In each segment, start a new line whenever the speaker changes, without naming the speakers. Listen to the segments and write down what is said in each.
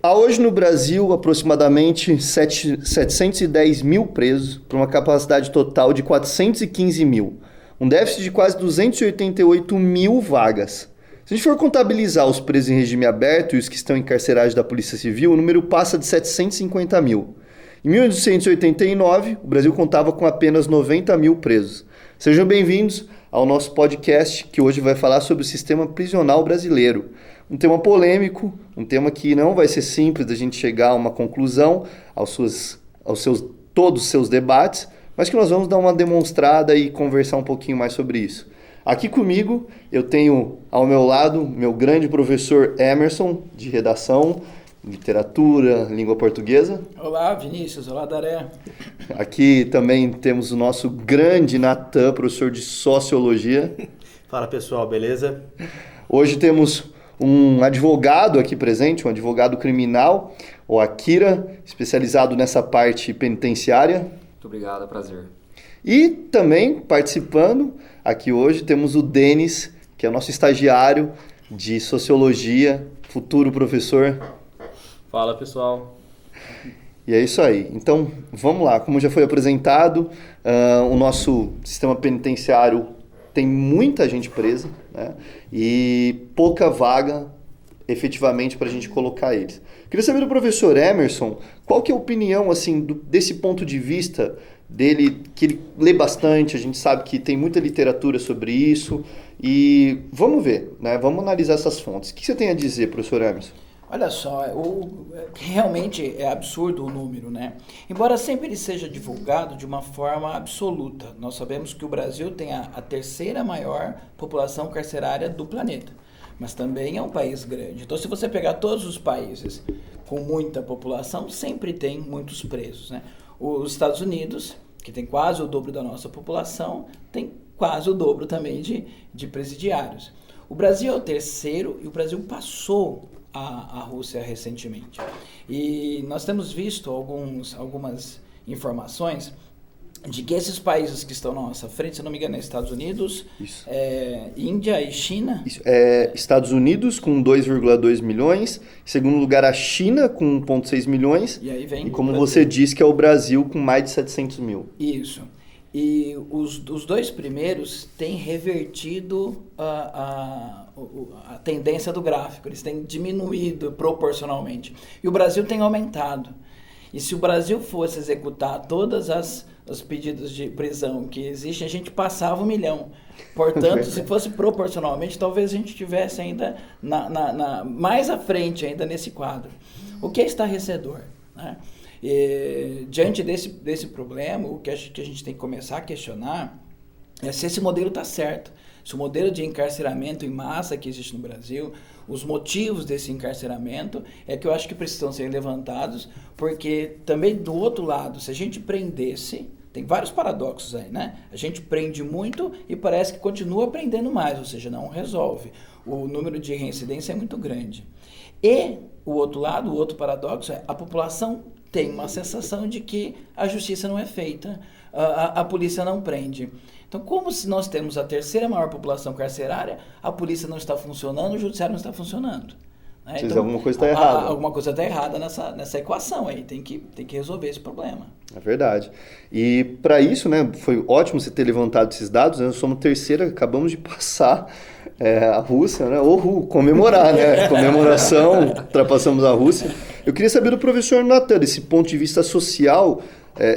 Há hoje no Brasil aproximadamente 710 mil presos, para uma capacidade total de 415 mil. Um déficit de quase 288 mil vagas. Se a gente for contabilizar os presos em regime aberto e os que estão encarcerados da Polícia Civil, o número passa de 750 mil. Em 1889, o Brasil contava com apenas 90 mil presos. Sejam bem-vindos ao nosso podcast, que hoje vai falar sobre o sistema prisional brasileiro. Um tema polêmico, um tema que não vai ser simples da gente chegar a uma conclusão todos os seus debates, mas que nós vamos dar uma demonstrada e conversar um pouquinho mais sobre isso. Aqui comigo eu tenho ao meu lado meu grande professor Emerson, de redação, literatura, língua portuguesa.
Olá, Vinícius. Olá, Daré.
Aqui também temos o nosso grande Natan, professor de sociologia.
Fala, pessoal, beleza?
Hoje temos um advogado aqui presente, um advogado criminal, o Akira, especializado nessa parte penitenciária.
Muito obrigado, é prazer.
E também participando aqui hoje temos o Denis, que é o nosso estagiário de sociologia, futuro professor.
Fala, pessoal.
E é isso aí. Então, vamos lá. Como já foi apresentado, o nosso sistema penitenciário tem muita gente presa, né? E pouca vaga, efetivamente, para a gente colocar eles. Queria saber do professor Emerson, qual que é a opinião, assim, desse ponto de vista dele, que ele lê bastante, a gente sabe que tem muita literatura sobre isso, e vamos ver, né? Vamos analisar essas fontes. O que você tem a dizer, professor Emerson?
Olha só, realmente é absurdo o número, né? Embora sempre ele seja divulgado de uma forma absoluta. Nós sabemos que o Brasil tem a terceira maior população carcerária do planeta, mas também é um país grande. Então, se você pegar todos os países com muita população, sempre tem muitos presos, né? Os Estados Unidos, que tem quase o dobro da nossa população, tem quase o dobro também de presidiários. O Brasil é o terceiro e o Brasil passou a Rússia recentemente. E nós temos visto algumas informações de que esses países que estão na nossa frente, se não me engano, é Estados Unidos, Índia e China.
Estados Unidos com 2,2 milhões, em segundo lugar a China com 1,6 milhões,
e aí vem
como você disse, que é o Brasil com mais de 700 mil.
Isso. E os dois primeiros têm revertido a tendência do gráfico, eles têm diminuído proporcionalmente. E o Brasil tem aumentado. E se o Brasil fosse executar todas os pedidos de prisão que existem, a gente passava 1 milhão. Portanto, se fosse proporcionalmente, talvez a gente estivesse ainda mais à frente ainda nesse quadro. O que é estarrecedor, né? E, diante desse problema, o que a gente tem que começar a questionar é se esse modelo está certo, se o modelo de encarceramento em massa que existe no Brasil, os motivos desse encarceramento é que eu acho que precisam ser levantados, porque também do outro lado, se a gente prendesse, tem vários paradoxos aí, né? A gente prende muito e parece que continua prendendo mais, ou seja, não resolve. O número de reincidência é muito grande. E o outro lado, o outro paradoxo é a população tem uma sensação de que a justiça não é feita, a polícia não prende. Então, como se nós temos a terceira maior população carcerária, a polícia não está funcionando, o judiciário não está funcionando. Né? Então,
alguma coisa está errada.
Alguma coisa está errada nessa equação aí, tem que resolver esse problema.
É verdade. E para isso, né, foi ótimo você ter levantado esses dados, né? Nós somos terceira, acabamos de passar a Rússia, né? Comemorar, né? Comemoração, ultrapassamos a Rússia. Eu queria saber do professor Natan, desse ponto de vista social,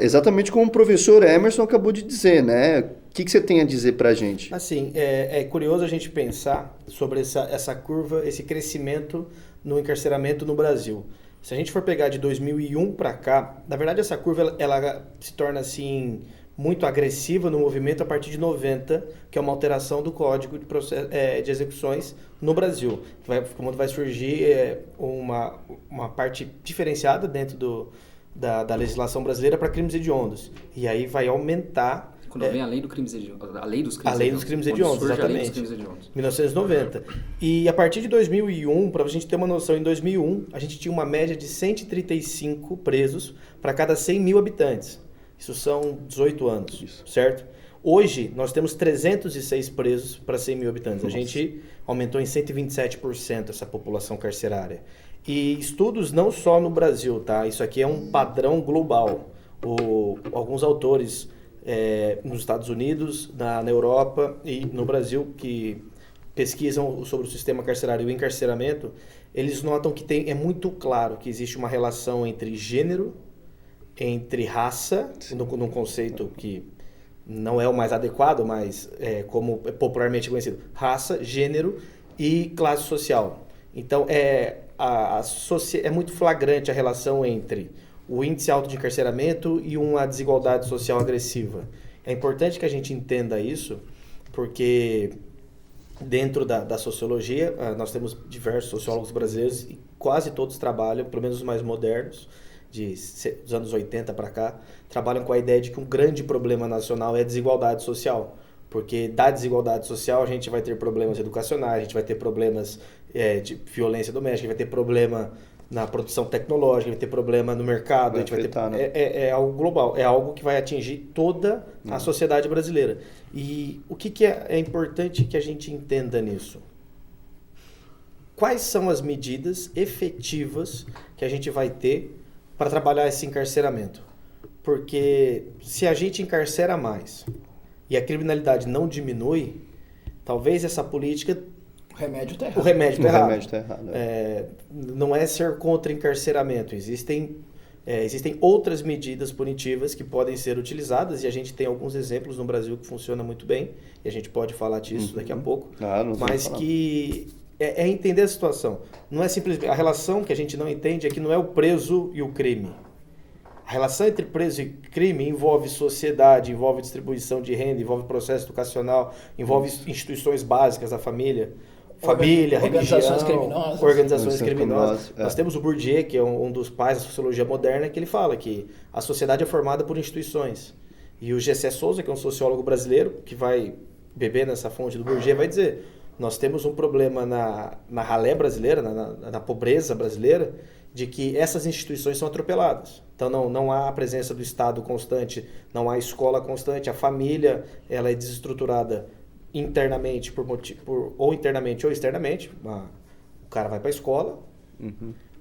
exatamente como o professor Emerson acabou de dizer, né? O que você tem a dizer para a gente?
Assim, é curioso a gente pensar sobre essa curva, esse crescimento no encarceramento no Brasil. Se a gente for pegar de 2001 para cá, na verdade essa curva ela se torna assim muito agressiva no movimento a partir de 90, que é uma alteração do Código de Execuções no Brasil. Quando vai surgir uma parte diferenciada dentro da legislação brasileira para crimes hediondos. E aí vai aumentar...
Quando vem a lei dos crimes hediondos.
A lei dos crimes hediondos, exatamente.
A lei dos crimes hediondos.
1990. E a partir de 2001, para a gente ter uma noção, em 2001, a gente tinha uma média de 135 presos para cada 100 mil habitantes. Isso são 18 anos, certo? Hoje, nós temos 306 presos para 100 mil habitantes. A gente aumentou em 127% essa população carcerária. E estudos não só no Brasil, tá? Isso aqui é um padrão global. Alguns autores nos Estados Unidos, na Europa e no Brasil que pesquisam sobre o sistema carcerário e o encarceramento, eles notam que é muito claro que existe uma relação entre gênero, entre raça, num conceito que não é o mais adequado, mas como é popularmente conhecido, raça, gênero e classe social. Então, é muito flagrante a relação entre o índice alto de encarceramento e uma desigualdade social agressiva. É importante que a gente entenda isso, porque dentro da sociologia, nós temos diversos sociólogos brasileiros e quase todos trabalham, pelo menos os mais modernos, dos anos 80 para cá, trabalham com a ideia de que um grande problema nacional é a desigualdade social. Porque da desigualdade social a gente vai ter problemas educacionais, a gente vai ter problemas de violência doméstica, vai ter problema na produção tecnológica, vai ter problema no mercado, a gente vai ter, é algo global, é algo que vai atingir toda a sociedade brasileira. E o que é importante que a gente entenda nisso? Quais são as medidas efetivas que a gente vai ter para trabalhar esse encarceramento? Porque se a gente encarcera mais e a criminalidade não diminui, talvez essa política...
O remédio está errado.
O remédio está
errado.
Não é ser contra encarceramento. Existem outras medidas punitivas que podem ser utilizadas e a gente tem alguns exemplos no Brasil que funcionam muito bem e a gente pode falar disso daqui a pouco. Mas que é entender a situação. Não é simplesmente... A relação que a gente não entende é que não é o preso e o crime. A relação entre preso e crime envolve sociedade, envolve distribuição de renda, envolve processo educacional, envolve instituições básicas da família,
organizações
religião,
criminosas.
Organizações criminosas. Nós temos o Bourdieu, que é um dos pais da sociologia moderna, que ele fala que a sociedade é formada por instituições. E o Gessé Souza, que é um sociólogo brasileiro, que vai beber nessa fonte do Bourdieu, vai dizer: nós temos um problema na ralé brasileira, na pobreza brasileira, de que essas instituições são atropeladas. Então não há a presença do Estado constante, não há escola constante, a família ela é desestruturada internamente ou internamente ou externamente. O cara vai para a escola,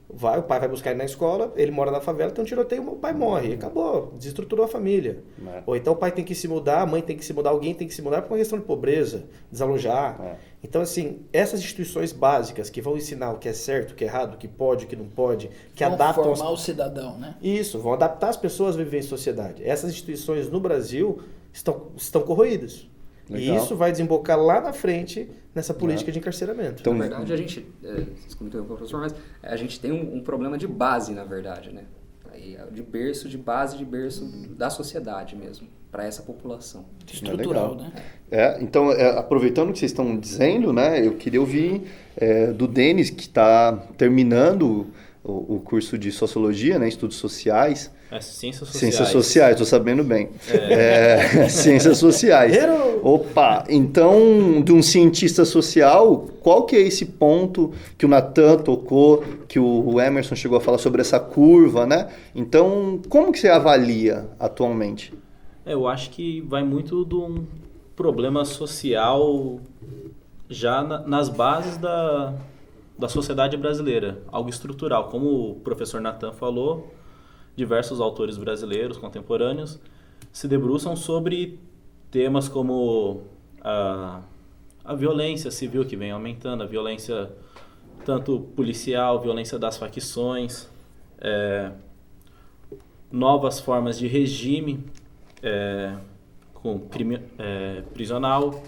o pai vai buscar ele na escola, ele mora na favela, tem um tiroteio, o pai morre, e acabou, desestruturou a família. Ou então o pai tem que se mudar, a mãe tem que se mudar, alguém tem que se mudar por uma questão de pobreza, desalojar. Então, assim, essas instituições básicas que vão ensinar o que é certo, o que é errado, o que pode, o que não pode, que adaptam...
Vão formar o cidadão, né?
Isso, vão adaptar as pessoas a viver em sociedade. Essas instituições no Brasil estão corroídas.
Legal.
E isso vai desembocar lá na frente nessa política de encarceramento.
Então, na verdade, a gente, desculpa interromper o professor, mas a gente tem um problema de base, na verdade, né? De berço da sociedade mesmo, para essa população.
Estrutural, né?
Então, aproveitando o que vocês estão dizendo, né, eu queria ouvir do Denis, que está terminando o curso de Sociologia, né, Estudos Sociais.
Ciências Sociais.
Ciências Sociais, estou sabendo bem. Ciências Sociais. Opa, então, de um cientista social, qual que é esse ponto que o Natan tocou, que o Emerson chegou a falar sobre essa curva, né? Então, como que você avalia atualmente?
Eu acho que vai muito de um problema social já nas bases da sociedade brasileira, algo estrutural. Como o professor Natan falou, diversos autores brasileiros contemporâneos se debruçam sobre temas como a violência civil que vem aumentando, a violência tanto policial, violência das facções, novas formas de regime com crime prisional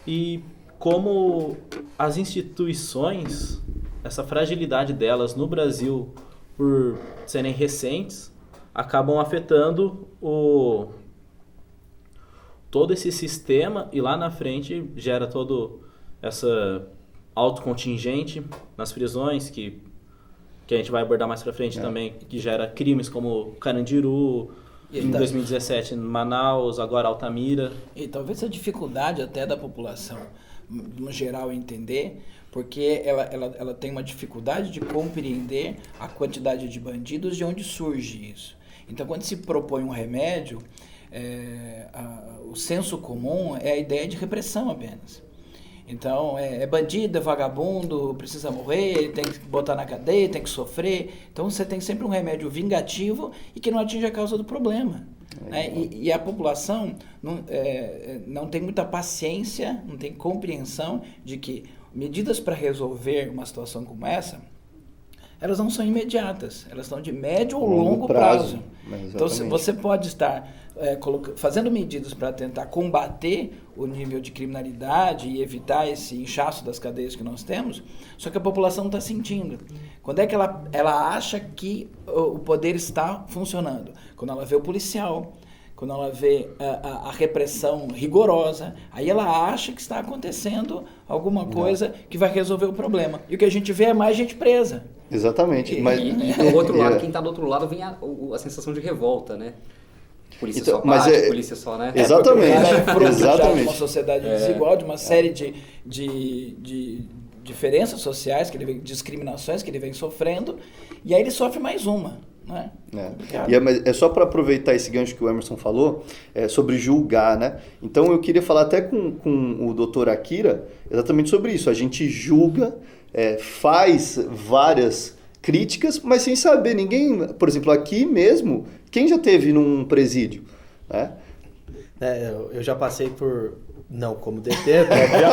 e como as instituições, essa fragilidade delas no Brasil por serem recentes, acabam afetando todo esse sistema e lá na frente gera todo essa alto contingente nas prisões que a gente vai abordar mais pra frente também, que gera crimes como Carandiru, em 2017 em Manaus, agora Altamira.
E talvez a dificuldade até da população, no geral, entender, porque ela tem uma dificuldade de compreender a quantidade de bandidos e de onde surge isso. Então, quando se propõe um remédio, o senso comum é a ideia de repressão apenas. Então, é bandido, é vagabundo, precisa morrer, tem que botar na cadeia, tem que sofrer. Então, você tem sempre um remédio vingativo e que não atinge a causa do problema. Né? E a população não tem muita paciência, não tem compreensão de que medidas para resolver uma situação como essa, elas não são imediatas, elas são de médio ou longo prazo. Então, você pode estar fazendo medidas para tentar combater o nível de criminalidade e evitar esse inchaço das cadeias que nós temos, só que a população não está sentindo. Quando é que ela acha que o poder está funcionando? Quando ela vê o policial, quando ela vê a repressão rigorosa, aí ela acha que está acontecendo alguma coisa que vai resolver o problema. E o que a gente vê é mais gente presa.
Exatamente.
E do outro lado, quem está do outro lado, vem a sensação de revolta, né? Polícia
Então,
só bate, polícia só, né?
Exatamente.
É fruto
Exatamente.
de uma sociedade desigual, de uma série de diferenças sociais, discriminações que ele vem sofrendo, e aí ele sofre mais uma. Né?
Mas é só para aproveitar esse gancho que o Emerson falou, sobre julgar, né? Então eu queria falar até com o doutor Akira exatamente sobre isso. A gente julga, faz várias críticas, mas sem saber. Ninguém, por exemplo, aqui mesmo, quem já teve num presídio? Né?
Eu já passei por... Não como detento, obviamente.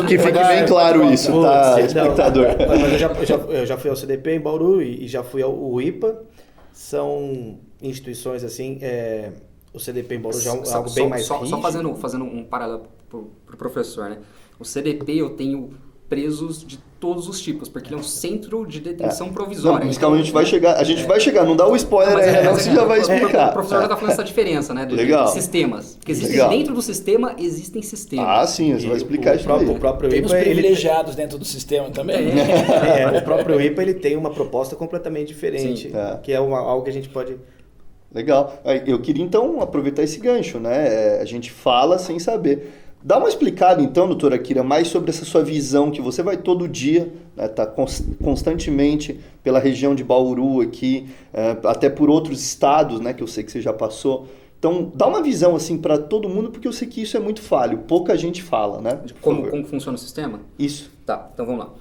Que fique bem claro isso, tá, espectador?
Mas eu já fui ao CDP em Bauru e já fui ao IPA. São instituições assim... o CDP em Bauru já é algo bem mais rígido.
Só fazendo um paralelo pro professor, né? O CDP eu tenho presos de todos os tipos, porque ele é um centro de detenção provisória.
Não, mas calma, a gente vai chegar, não dá o spoiler aí, não, você já vai explicar.
O professor já está falando essa diferença, né, de sistemas. Porque dentro do sistema existem sistemas.
Ah, sim, você vai explicar isso aí.
O próprio
tem
IPA,
os privilegiados dentro do sistema também.
O próprio IPA ele tem uma proposta completamente diferente, que é algo que a gente pode...
Legal. Eu queria então aproveitar esse gancho, né? A gente fala sem saber. Dá uma explicada então, doutora Akira, mais sobre essa sua visão, que você vai todo dia, né, tá constantemente pela região de Bauru aqui, até por outros estados, né, que eu sei que você já passou. Então, dá uma visão assim para todo mundo, porque eu sei que isso é muito falho, pouca gente fala, né?
Como funciona o sistema?
Isso.
Tá, então vamos lá.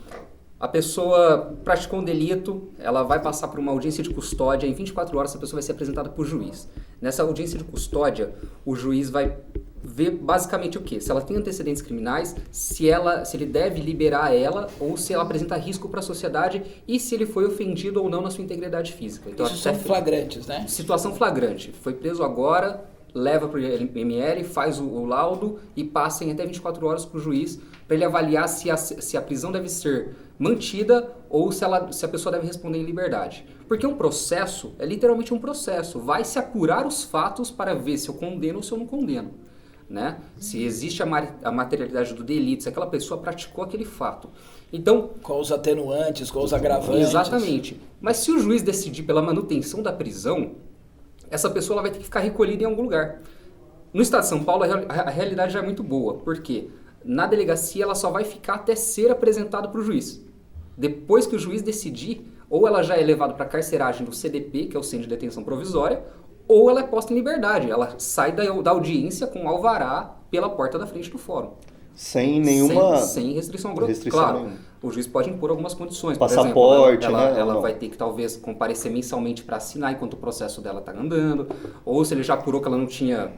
A pessoa praticou um delito, ela vai passar por uma audiência de custódia, em 24 horas essa pessoa vai ser apresentada para o juiz. Nessa audiência de custódia, o juiz vai ver basicamente o quê? Se ela tem antecedentes criminais, se ele deve liberar ela ou se ela apresenta risco para a sociedade e se ele foi ofendido ou não na sua integridade física. Então,
isso são flagrantes, né?
Situação flagrante. Foi preso agora, leva para o ML, faz o laudo e passa em até 24 horas para o juiz para ele avaliar se a prisão deve ser mantida ou se a pessoa deve responder em liberdade. Porque um processo é literalmente um processo. Vai se apurar os fatos para ver se eu condeno ou se eu não condeno. Né? Se existe a materialidade do delito, se aquela pessoa praticou aquele fato. Então,
com os atenuantes, com os agravantes.
Exatamente. Mas se o juiz decidir pela manutenção da prisão, essa pessoa ela vai ter que ficar recolhida em algum lugar. No estado de São Paulo, a realidade já é muito boa. Por quê? Na delegacia, ela só vai ficar até ser apresentada para o juiz. Depois que o juiz decidir, ou ela já é levada para a carceragem do CDP, que é o Centro de Detenção Provisória, ou ela é posta em liberdade. Ela sai da audiência com alvará pela porta da frente do fórum.
Sem nenhuma...
Sem restrição alguma. Claro, nenhuma. O juiz pode impor algumas condições.
Passaporte,
por exemplo, ela
né?
vai ter que talvez comparecer mensalmente para assinar enquanto o processo dela está andando. Ou se ele já apurou que ela não tinha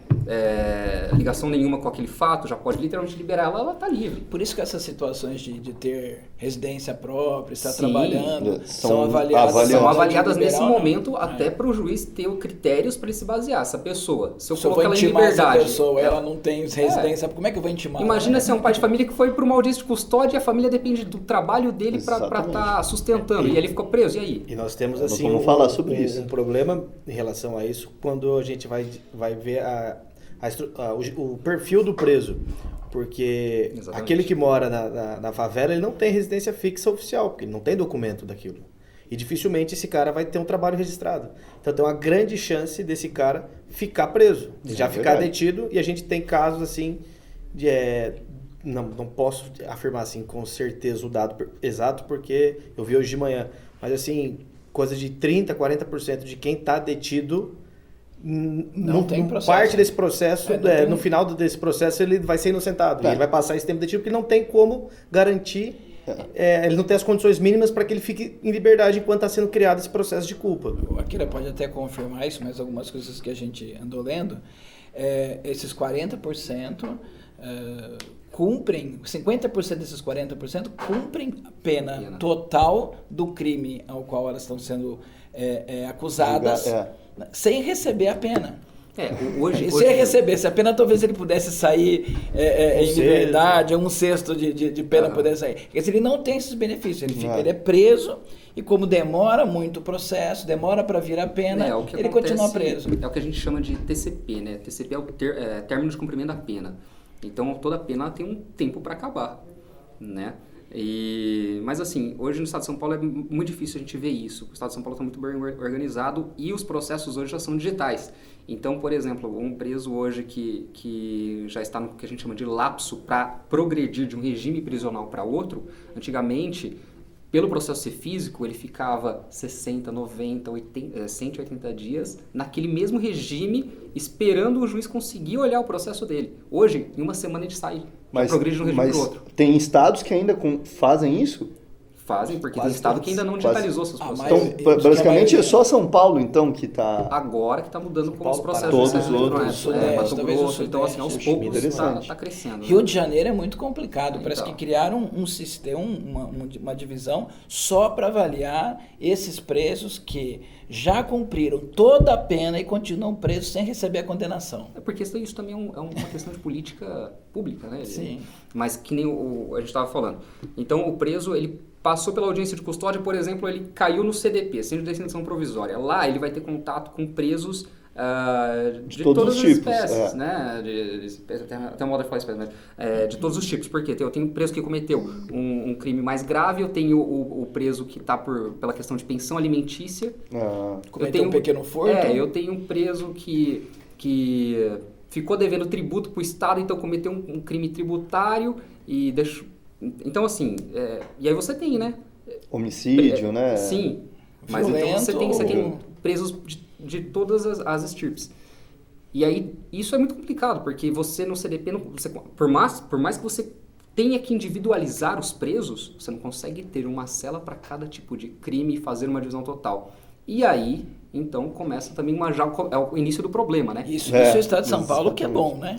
ligação nenhuma com aquele fato, já pode literalmente liberar ela está livre.
Por isso que essas situações de ter residência própria, estar
Sim,
trabalhando,
são
são
avaliadas nesse
liberal,
momento até para o juiz ter critérios para ele se basear. Essa pessoa, se eu
vou
colocar ela em
intimar
liberdade...
essa pessoa, ela não tem residência, como é que eu vou intimar?
Imagina se é um pai de família que foi para uma audiência de custódia e a família depende do trabalho dele para estar sustentando. E ele ficou preso, e aí?
E nós temos assim
vamos falar sobre isso.
Um problema em relação a isso quando a gente vai ver o perfil do preso. Porque
Exatamente.
Aquele que mora na favela, ele não tem residência fixa oficial, porque ele não tem documento daquilo. E dificilmente esse cara vai ter um trabalho registrado. Então tem uma grande chance desse cara ficar preso, já ficar detido. E a gente tem casos assim de... Não posso afirmar assim com certeza o dado exato, porque eu vi hoje de manhã. Mas assim, coisa de 30%, 40% de quem está detido
Não tem processo.
Parte desse processo,
não tem.
no final desse processo, ele vai ser inocentado. E ele vai passar esse tempo detido porque não tem como garantir, ele não tem as condições mínimas para que ele fique em liberdade enquanto está sendo criado esse processo de culpa.
O Akira pode até confirmar isso, mas algumas coisas que a gente andou lendo, esses 40% cumprem, 50% desses 40% cumprem a pena total do crime ao qual elas estão sendo acusadas, sem receber a pena. Se ele recebesse a pena, talvez ele pudesse sair em liberdade, um sexto de pena pudesse sair. Porque ele não tem esses benefícios, ele é preso e como demora muito o processo, demora para vir a pena, ele continua preso.
É o que a gente chama de TCP, né? TCP é o término de cumprimento da pena. Então toda pena tem um tempo para acabar, né? Mas assim, hoje no estado de São Paulo é muito difícil a gente ver isso. O estado de São Paulo está muito bem organizado e os processos hoje já são digitais. Então, por exemplo, um preso hoje que já está no que a gente chama de lapso para progredir de um regime prisional para outro, antigamente, pelo processo ser físico, ele ficava 60, 90, 80, 180 dias naquele mesmo regime, esperando o juiz conseguir olhar o processo dele. Hoje, em uma semana ele sai, progride de um regime para o outro.
Tem estados que ainda fazem isso?
Fazem, porque tem estado que ainda não digitalizou seus processos.
Então, basicamente, é só São Paulo, então, que está...
Agora que está mudando com os processos.
Todos os outros.
Mato Grosso, então, assim, aos poucos está crescendo.
Rio de Janeiro é muito complicado. Parece que criaram um sistema, uma divisão só para avaliar esses presos que já cumpriram toda a pena e continuam presos sem receber a condenação.
É porque isso também é uma questão de política pública, né?
Sim.
Mas que nem a gente estava falando. Então, o preso, ele passou pela audiência de custódia, por exemplo, ele caiu no CDP, Centro de Detenção Provisória. Lá ele vai ter contato com presos de todas as espécies, né? Até uma moda de falar espécie, mas de todos os tipos. Porque eu tenho preso que cometeu um crime mais grave, eu tenho o preso que está pela questão de pensão alimentícia.
Cometeu um pequeno furto.
Eu tenho um preso que ficou devendo tributo para o Estado, então cometeu um crime tributário e deixou... Então, assim, e aí você tem, né?
Homicídio, né?
Sim, mas então você tem presos de todas as estirpes. E aí, isso é muito complicado, porque você no CDP, por mais que você tenha que individualizar os presos, você não consegue ter uma cela para cada tipo de crime e fazer uma divisão total. E aí, então, começa também é o início do problema, né?
Isso é o Estado de São Paulo que é bom, né?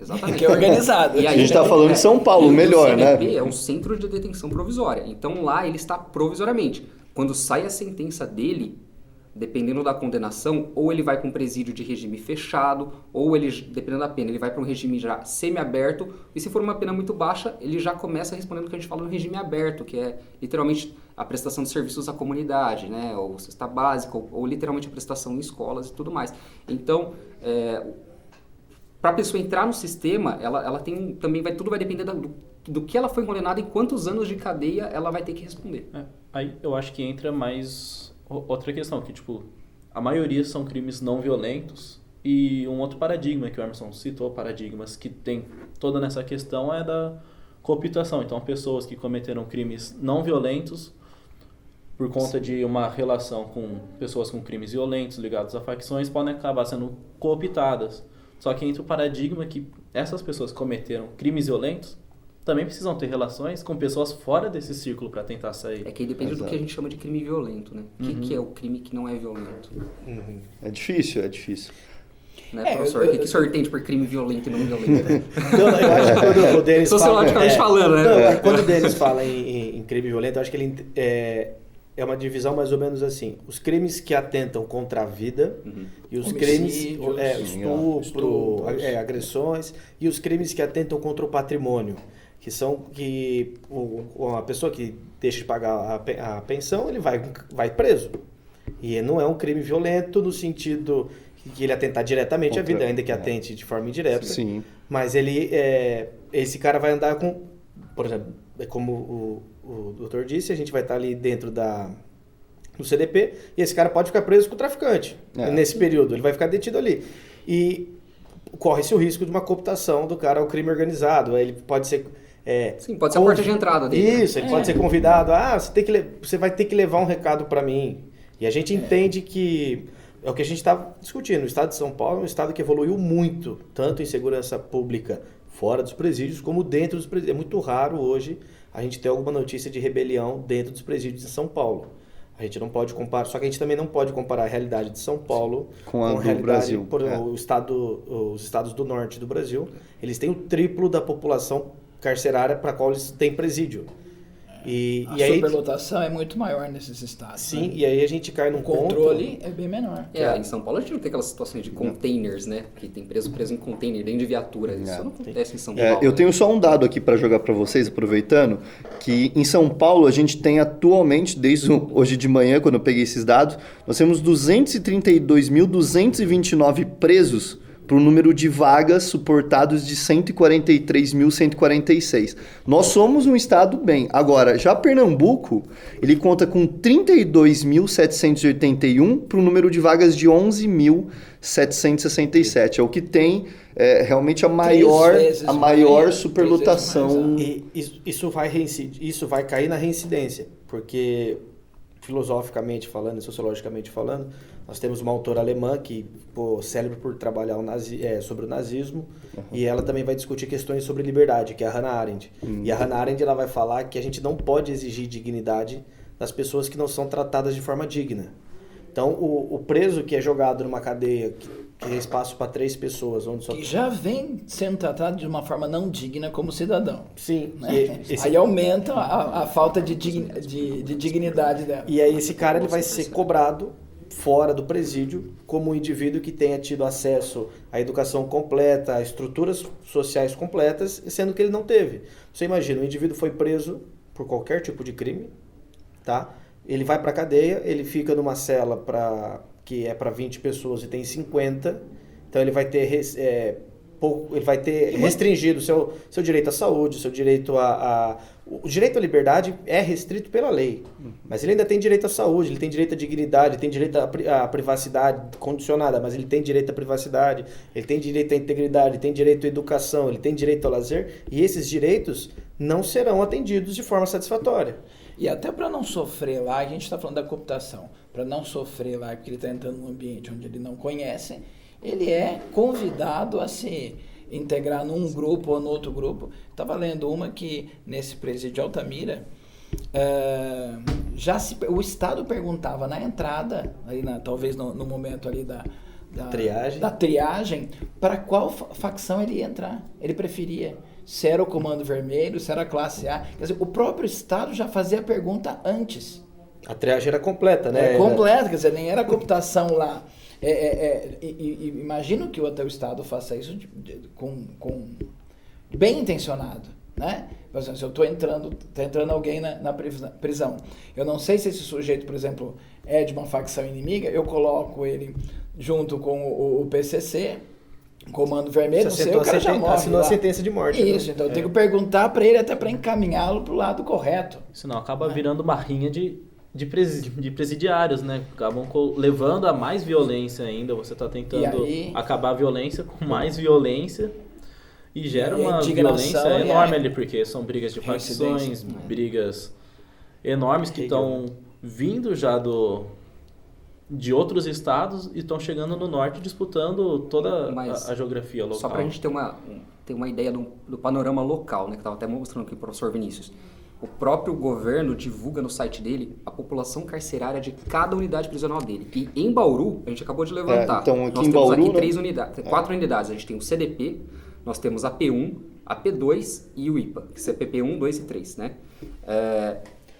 Exatamente.
Que é organizado.
E
a gente está falando de São Paulo, melhor, né?
O CDP é um centro de detenção provisória. Então, lá ele está provisoriamente. Quando sai a sentença dele, dependendo da condenação, ou ele vai para um presídio de regime fechado, ou ele, dependendo da pena, ele vai para um regime já semi-aberto, e se for uma pena muito baixa, ele já começa respondendo o que a gente fala no regime aberto, que é literalmente a prestação de serviços à comunidade, né, ou cesta básica, ou literalmente a prestação em escolas e tudo mais. Então, para a pessoa entrar no sistema, ela tem também tudo vai depender do que ela foi condenada e quantos anos de cadeia ela vai ter que responder.
Aí eu acho que entra mais outra questão, que tipo, a maioria são crimes não violentos e um outro paradigma que o Emerson citou, paradigmas que tem toda nessa questão é da cooptação. Então, pessoas que cometeram crimes não violentos por conta de uma relação com pessoas com crimes violentos ligados a facções podem acabar sendo cooptadas. Só que entra o paradigma que essas pessoas que cometeram crimes violentos também precisam ter relações com pessoas fora desse círculo para tentar sair.
É que aí depende do que a gente chama de crime violento, né? O que é o crime que não é violento?
É difícil.
Né, professor? O que o senhor entende por crime violento e não violento?
Eu acho que quando o Denis
sociologicamente falando, né?
Quando o Denis fala em crime violento, eu acho que ele é uma divisão mais ou menos assim. Os crimes que atentam contra a vida e os crimes, estupro, agressões, e os crimes que atentam contra o patrimônio, que são uma pessoa que deixa de pagar a pensão, ele vai preso. E não é um crime violento no sentido que ele atentar diretamente à vida, ainda que atente de forma indireta.
Sim.
Mas esse cara vai andar com, por exemplo, como o doutor disse, a gente vai estar ali dentro do CDP e esse cara pode ficar preso com o traficante nesse período. Ele vai ficar detido ali. E corre-se o risco de uma cooptação do cara ao crime organizado. Ele pode ser...
Sim, pode ser a porta de entrada dele.
Isso, ele pode ser convidado. Você vai ter que levar um recado para mim. E a gente entende que É o que a gente está discutindo. O estado de São Paulo é um estado que evoluiu muito, tanto em segurança pública fora dos presídios, como dentro dos presídios. É muito raro hoje a gente ter alguma notícia de rebelião dentro dos presídios de São Paulo. A gente não pode comparar, só que a gente também não pode comparar a realidade de São Paulo
com a do
realidade,
Brasil.
Por exemplo, os estados do norte do Brasil, eles têm o triplo da população carcerária para a qual eles têm presídio.
A
aí,
superlotação é muito maior nesses estados.
sim,
né?
e aí a gente cai num
O controle é bem menor.
Em São Paulo a gente não tem aquelas situações de containers, né? Que tem preso em container dentro de viatura. Isso não acontece em São Paulo.
Eu tenho só um dado aqui para jogar para vocês, aproveitando, que em São Paulo a gente tem atualmente, desde hoje de manhã, quando eu peguei esses dados, nós temos 232.229 presos para o número de vagas suportados de 143.146. Nós somos um estado bem. Agora, já Pernambuco, ele conta com 32.781 para o número de vagas de 11.767. É o que tem realmente a maior superlotação.
E isso vai cair na reincidência, porque filosoficamente falando, sociologicamente falando, nós temos uma autora alemã que célebre por trabalhar sobre o nazismo, e ela também vai discutir questões sobre liberdade, que é a Hannah Arendt. E a Hannah Arendt ela vai falar que a gente não pode exigir dignidade das pessoas que não são tratadas de forma digna. Então, o preso que é jogado numa cadeia que tem espaço para 3 pessoas, onde só...
Que já vem sendo tratado de uma forma não digna como cidadão.
Sim.
Né? Aí aumenta a falta de dignidade dela.
E aí esse cara ele vai ser cobrado fora do presídio como um indivíduo que tenha tido acesso à educação completa, a estruturas sociais completas, sendo que ele não teve. Você imagina, o indivíduo foi preso por qualquer tipo de crime, tá? Ele vai para a cadeia, ele fica numa cela que é para 20 pessoas e tem 50, então ele vai ter restringido seu direito à saúde, seu direito o direito à liberdade é restrito pela lei, mas ele ainda tem direito à saúde, ele tem direito à dignidade, ele tem direito à privacidade condicionada, mas ele tem direito à privacidade, ele tem direito à integridade, ele tem direito à educação, ele tem direito ao lazer, e esses direitos não serão atendidos de forma satisfatória.
E até para não sofrer lá, a gente está falando da cooptação, para não sofrer lá, porque ele está entrando num ambiente onde ele não conhece, ele é convidado a se integrar num grupo ou no outro grupo. Estava lendo uma que nesse presídio de Altamira, o Estado perguntava na entrada, aí talvez no momento ali da triagem, para qual facção ele ia entrar. Ele preferia. Se era o Comando Vermelho, se era a classe A. Quer dizer, o próprio Estado já fazia a pergunta antes.
A triagem era completa, né?
Completa, quer dizer, nem era cooptação lá. Imagino que até o Estado faça isso com bem intencionado, né? Por exemplo, se eu está entrando alguém na prisão, eu não sei se esse sujeito, por exemplo, é de uma facção inimiga, eu coloco ele junto com o PCC, Comando Vermelho, não sei, o cara já morre.
Assinou a sentença de morte.
Isso, então eu tenho que perguntar para ele até para encaminhá-lo para o lado correto.
Senão acaba virando uma rinha de presidiários, né? Acabam levando a mais violência ainda. Você está tentando acabar a violência com mais violência e gera uma violência enorme ali, porque são brigas de facções, brigas enormes que estão vindo já de outros estados e estão chegando no norte disputando toda a geografia local.
Só para a gente ter uma ideia do panorama local, né? Que estava até mostrando aqui o professor Vinícius. O próprio governo divulga no site dele a população carcerária de cada unidade prisional dele. E em Bauru, a gente acabou de levantar.
Então, aqui
nós
em
temos
Bauru,
aqui 3 unidades, 4 unidades. A gente tem o CDP, nós temos a P1, a P2 e o IPA, que é PP1, 2 e 3, né?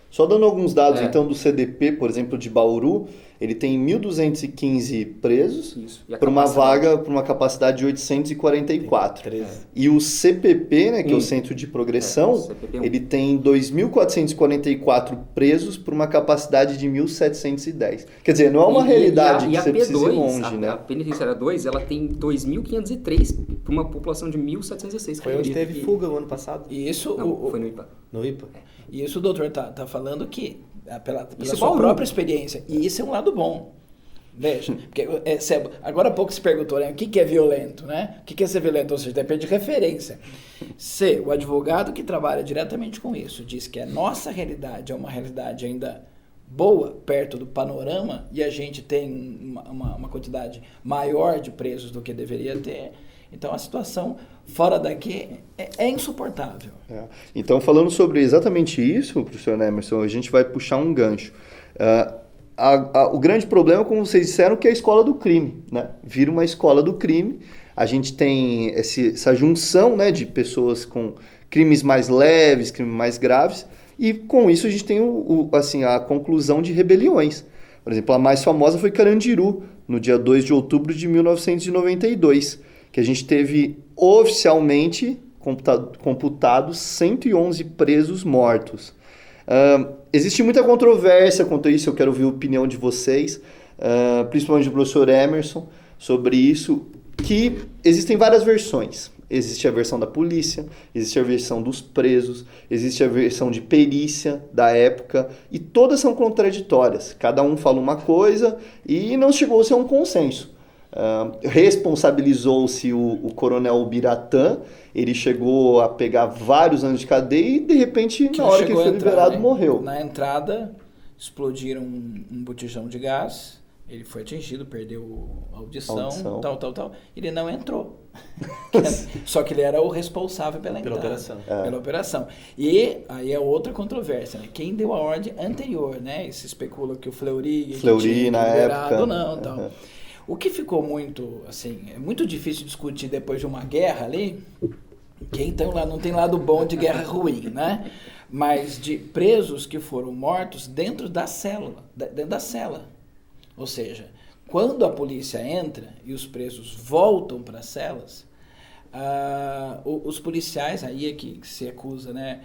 Só dando alguns dados, então, do CDP, por exemplo, de Bauru, ele tem 1.215 presos para uma vaga, para uma capacidade de 844. E o CPP, né, que é o Centro de Progressão, ele tem 2.444 presos para uma capacidade de 1.710. Quer dizer, não é uma realidade que você precisa ir longe, né?
A Penitenciária 2, ela tem 2.503 para uma população de 1.706.
Foi onde teve fuga o ano passado.
E isso...
Não, foi no IPA.
No IPA.
E isso o doutor tá falando que, pela sua própria experiência, e isso é um lado bom. Veja, porque agora há pouco se perguntou, né, o que é violento, né? O que é ser violento? Ou seja, depende de referência. Se o advogado que trabalha diretamente com isso diz que a nossa realidade é uma realidade ainda boa perto do panorama e a gente tem uma quantidade maior de presos do que deveria ter. Então a situação fora daqui é insuportável.
Então, falando sobre exatamente isso, professor Emerson, a gente vai puxar um gancho. O grande problema, como vocês disseram, que é a escola do crime, né? Vira uma escola do crime. A gente tem essa junção, né, de pessoas com crimes mais leves, crimes mais graves, e com isso a gente tem a conclusão de rebeliões. Por exemplo, a mais famosa foi Carandiru, no dia 2 de outubro de 1992, que a gente teve oficialmente computados 111 presos mortos. Existe muita controvérsia quanto a isso, eu quero ouvir a opinião de vocês, principalmente do professor Emerson, sobre isso, que existem várias versões. Existe a versão da polícia, existe a versão dos presos, existe a versão de perícia da época, e todas são contraditórias. Cada um fala uma coisa e não chegou-se a um consenso. Responsabilizou-se o coronel Biratã, ele chegou a pegar vários anos de cadeia e, de repente, na hora que ele foi liberado, morreu.
Na entrada, explodiram um botijão de gás, ele foi atingido, perdeu a audição. Tal. Ele não entrou. Só que ele era o responsável pela operação. Pela operação. E aí é outra controvérsia, né? Quem deu a ordem anterior, né? Se especula que o Fleury
na época.
Não, tal. O que ficou muito, assim, é muito difícil discutir depois de uma guerra ali, que então lá não tem lado bom de guerra ruim, né? Mas de presos que foram mortos dentro da célula, Ou seja, quando a polícia entra e os presos voltam para as celas, os policiais, aí é que se acusa, né,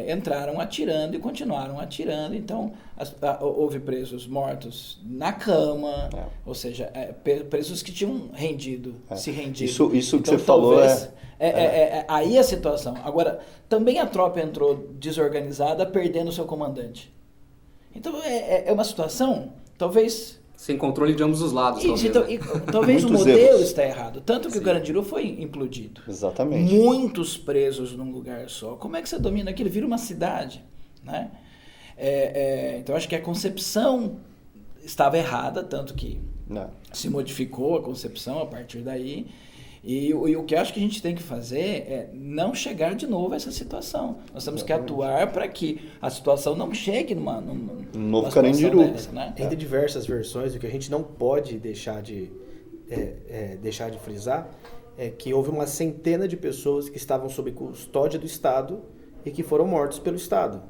entraram atirando e continuaram atirando. Então, houve presos mortos na cama, ou seja, presos que tinham se rendido.
Isso que
então,
você falou
aí a situação. Agora, também a tropa entrou desorganizada, perdendo o seu comandante. Então, é uma situação, talvez...
Sem controle de ambos os lados.
Talvez o modelo está errado. Tanto que o Carandiru foi implodido.
Exatamente.
Muitos presos num lugar só. Como é que você domina aquilo? Vira uma cidade. Né? Então, acho que a concepção estava errada, tanto que se modificou a concepção a partir daí. E o que eu acho que a gente tem que fazer é não chegar de novo a essa situação. Nós temos que atuar para que a situação não chegue num
novo Carandiru.
Né?
Tem diversas versões. O que a gente não pode deixar de frisar é que houve uma centena de pessoas que estavam sob custódia do Estado e que foram mortos pelo Estado.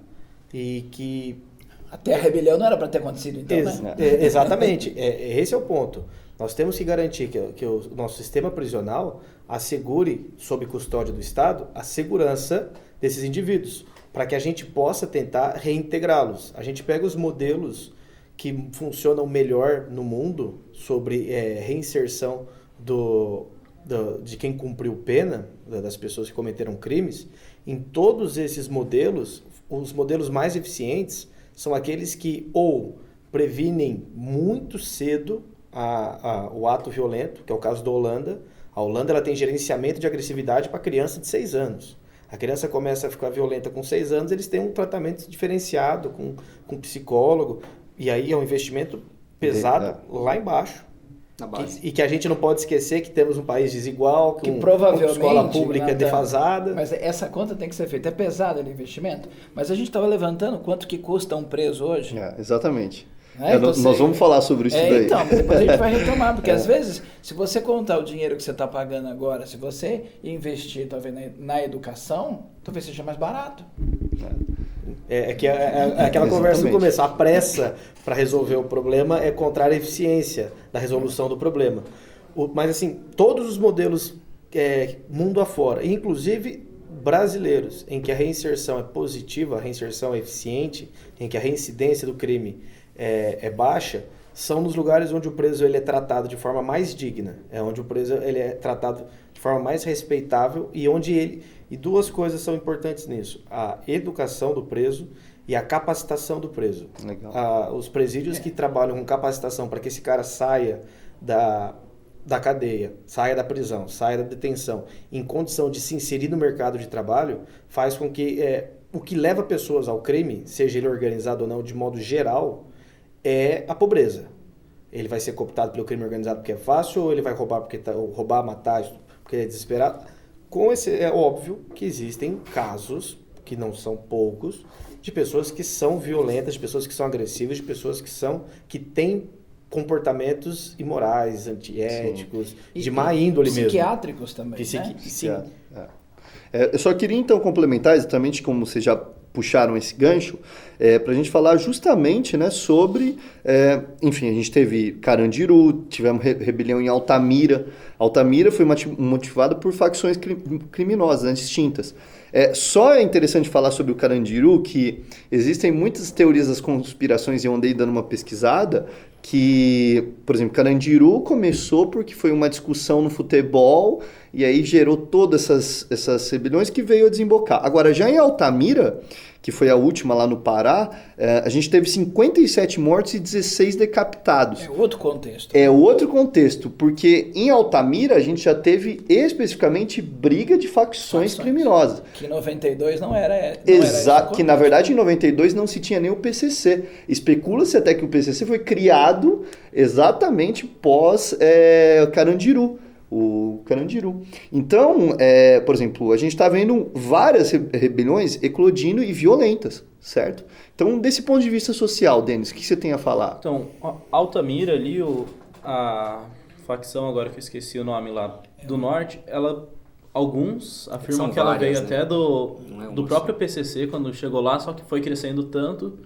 E que...
Até a rebelião não era para ter acontecido, então, né?
Exatamente. Esse é o ponto. Nós temos que garantir que o nosso sistema prisional assegure, sob custódia do Estado, a segurança desses indivíduos, para que a gente possa tentar reintegrá-los. A gente pega os modelos que funcionam melhor no mundo sobre reinserção de quem cumpriu pena, das pessoas que cometeram crimes. Em todos esses modelos, os modelos mais eficientes são aqueles que ou previnem muito cedo o ato violento, que é o caso da Holanda. A Holanda ela tem gerenciamento de agressividade para criança de 6 anos. A criança começa a ficar violenta com 6 anos, eles têm um tratamento diferenciado com psicólogo, e aí é um investimento pesado lá embaixo.
Na base.
E que a gente não pode esquecer que temos um país desigual,
que provavelmente,
escola pública defasada.
Mas essa conta tem que ser feita. É pesado o investimento, mas a gente estava levantando quanto que custa um preso hoje.
Exatamente. Nós vamos falar sobre isso daí.
Então, depois a gente vai retomar, porque às vezes, se você contar o dinheiro que você está pagando agora, se você investir talvez na educação, talvez seja mais barato.
Aquela conversa no começo. A pressa para resolver o problema é contrária à eficiência da resolução do problema. Mas assim, todos os modelos mundo afora, inclusive brasileiros, em que a reinserção é positiva, a reinserção é eficiente, em que a reincidência do crime é baixa, são nos lugares onde o preso ele é tratado de forma mais digna, onde o preso ele é tratado de forma mais respeitável e duas coisas são importantes nisso: a educação do preso e a capacitação do preso. Os presídios que trabalham com capacitação para que esse cara saia da cadeia, saia da prisão, saia da detenção, em condição de se inserir no mercado de trabalho, faz com que o que leva pessoas ao crime, seja ele organizado ou não, de modo geral, é a pobreza. Ele vai ser cooptado pelo crime organizado porque é fácil, ou ele vai roubar roubar, matar, porque ele é desesperado. É óbvio que existem casos, que não são poucos, de pessoas que são violentas, de pessoas que são agressivas, de pessoas que têm comportamentos imorais, antiéticos, de má índole mesmo.
Psiquiátricos também, né?
Sim.
Eu só queria então complementar, exatamente como vocês já puxaram esse gancho, para a gente falar justamente, né, sobre, enfim, a gente teve Carandiru, tivemos rebelião em Altamira. Altamira foi motivada por facções criminosas, distintas. Só é interessante falar sobre o Carandiru que existem muitas teorias das conspirações, e eu andei dando uma pesquisada, que, por exemplo, Carandiru começou porque foi uma discussão no futebol e aí gerou todas essas rebeliões que veio a desembocar. Agora, já em Altamira, que foi a última lá no Pará, a gente teve 57 mortos e 16 decapitados.
É outro contexto.
É outro contexto, porque em Altamira a gente já teve especificamente briga de facções criminosas.
Que em 92 não era
Exato, que na verdade em 92 não se tinha nem o PCC. Especula-se até que o PCC foi criado exatamente pós Carandiru. O Carandiru. Então, por exemplo, a gente está vendo várias rebeliões eclodindo e violentas, certo? Então, desse ponto de vista social, Denis, o que você tem a falar?
Então, Altamira ali, a facção, agora que eu esqueci o nome lá, do norte, alguns afirmam que ela veio até do próprio PCC, quando chegou lá, só que foi crescendo tanto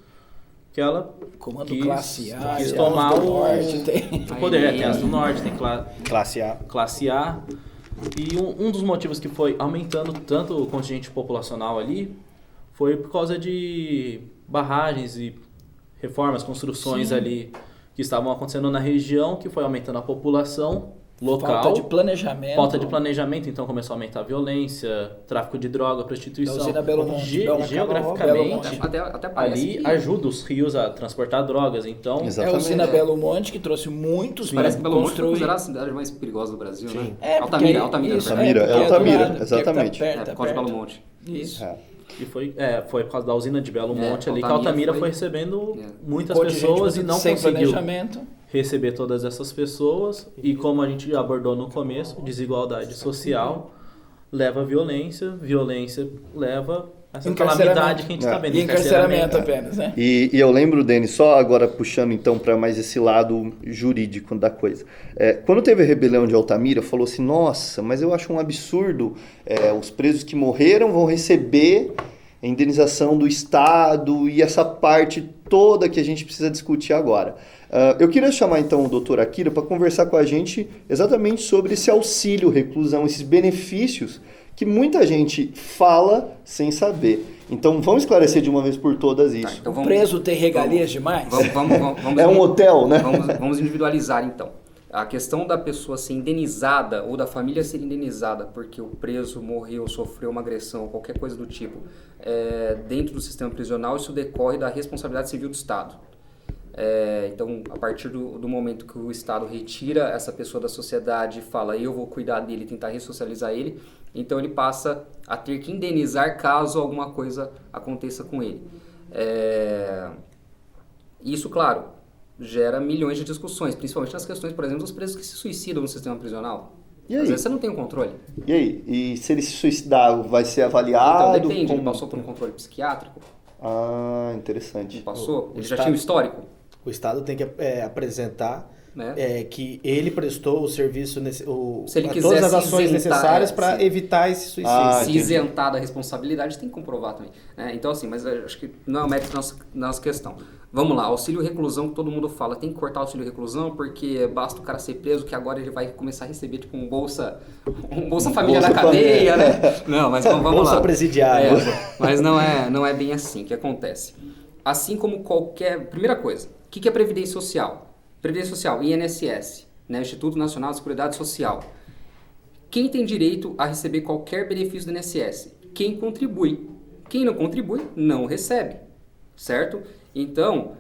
que ela
Comando classe A,
quis tomar
do norte,
o poder. Tem as do norte, tem
Classe A.
E um dos motivos que foi aumentando tanto o contingente populacional ali foi por causa de barragens e reformas, construções ali que estavam acontecendo na região, que foi aumentando a população local. Falta de planejamento, então começou a aumentar a violência, tráfico de droga, prostituição.
Usina Belo Monte,
geograficamente,
até
ali ajuda os rios a transportar drogas, então...
Exatamente. É a usina Belo Monte que trouxe muitos...
Parece que Belo Monte foi considerada a cidade mais perigosa do Brasil, né?
Altamira.
Altamira, exatamente.
Por
causa de Belo Monte.
Isso.
E foi por causa da usina de Belo Monte ali que a Altamira foi recebendo muitas pessoas e não conseguiu receber todas essas pessoas. E como a gente já abordou no começo, desigualdade social leva à violência, violência leva a essa calamidade que a gente está vendo.
E encarceramento apenas, né?
E eu lembro, Denis, só agora puxando então para mais esse lado jurídico da coisa. Quando teve a rebelião de Altamira, falou assim, nossa, mas eu acho um absurdo, os presos que morreram vão receber a indenização do Estado e essa parte toda que a gente precisa discutir agora. Eu queria chamar então o doutor Akira para conversar com a gente exatamente sobre esse auxílio reclusão, esses benefícios que muita gente fala sem saber. Então vamos esclarecer de uma vez por todas isso.
Então, o preso tem regalias demais?
Vamos
é um hotel, né?
Vamos individualizar então. A questão da pessoa ser indenizada ou da família ser indenizada porque o preso morreu, sofreu uma agressão, qualquer coisa do tipo, dentro do sistema prisional, isso decorre da responsabilidade civil do Estado. Então, a partir do momento que o Estado retira essa pessoa da sociedade e fala, eu vou cuidar dele, tentar ressocializar ele, então ele passa a ter que indenizar caso alguma coisa aconteça com ele. Isso, claro, gera milhões de discussões, principalmente nas questões, por exemplo, dos presos que se suicidam no sistema prisional.
E aí?
Às vezes você não tem um controle.
E aí? E se ele se suicidar, vai ser avaliado?
Então depende, ele passou por um controle psiquiátrico?
Ah, interessante.
Não passou? Ele já tinha um histórico?
O Estado tem que apresentar que ele prestou o serviço, todas as ações necessárias para evitar esse suicídio.
Se isentar da responsabilidade, tem que comprovar também. Então, assim, mas acho que não é o mérito da nossa questão. Vamos lá, auxílio reclusão, que todo mundo fala, tem que cortar o auxílio reclusão porque basta o cara ser preso que agora ele vai começar a receber tipo um bolsa família da cadeia, né? Não, mas vamos lá.
Bolsa presidiária.
Mas não é bem assim que acontece. Assim como primeira coisa, o que é Previdência Social? Previdência Social, INSS, né? Instituto Nacional de Seguridade Social. Quem tem direito a receber qualquer benefício do INSS? Quem contribui. Quem não contribui, não recebe, certo? Então,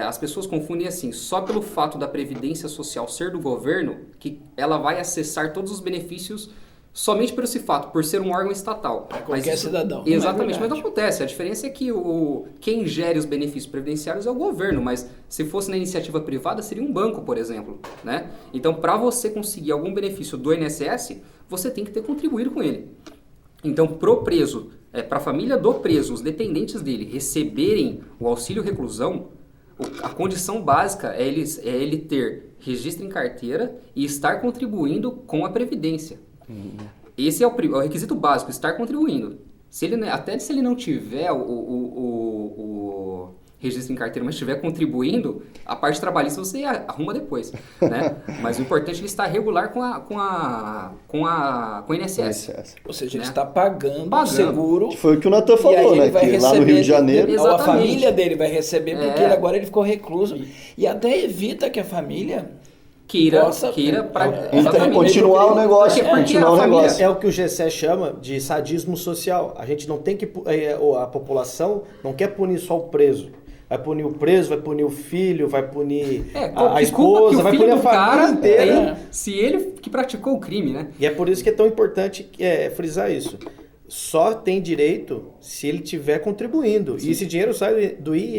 as pessoas confundem assim, só pelo fato da Previdência Social ser do governo, que ela vai acessar todos os benefícios somente por esse fato, por ser um órgão estatal.
Qualquer cidadão. Não é
Exatamente, mas
verdade.
não acontece. A diferença é que quem gere os benefícios previdenciários é o governo, mas se fosse na iniciativa privada, seria um banco, por exemplo. Né? Então, para você conseguir algum benefício do INSS, você tem que ter contribuído com ele. Então, pro preso, para a família do preso, os dependentes dele receberem o auxílio reclusão, a condição básica é ele ter registro em carteira e estar contribuindo com a Previdência. Esse é o requisito básico, estar contribuindo. Até se ele não tiver o registro em carteira, mas estiver contribuindo, a parte trabalhista você arruma depois. Né? Mas o importante é ele estar regular com o INSS.
Ou seja, ele
Né?
está pagando seguro.
Foi o que o Natan
E aí
falou, né?
ele vai
Que lá no Rio de Janeiro...
Ou a
Exatamente.
família dele vai receber, porque
É.
agora ele ficou recluso. E até evita que a família
Queira
Então, continuar o negócio,
Porque
continuar
a
o
família-
negócio.
É o que o GCE chama de sadismo social. A gente não tem que... A população não quer punir só o preso. Vai punir o preso, vai punir o filho, vai punir a
que culpa que
esposa,
o
vai
filho
punir a
do
família
cara
inteira.
tem, se ele que praticou o crime, né?
E é por isso que é tão importante frisar isso. Só tem direito se ele estiver contribuindo. E esse dinheiro sai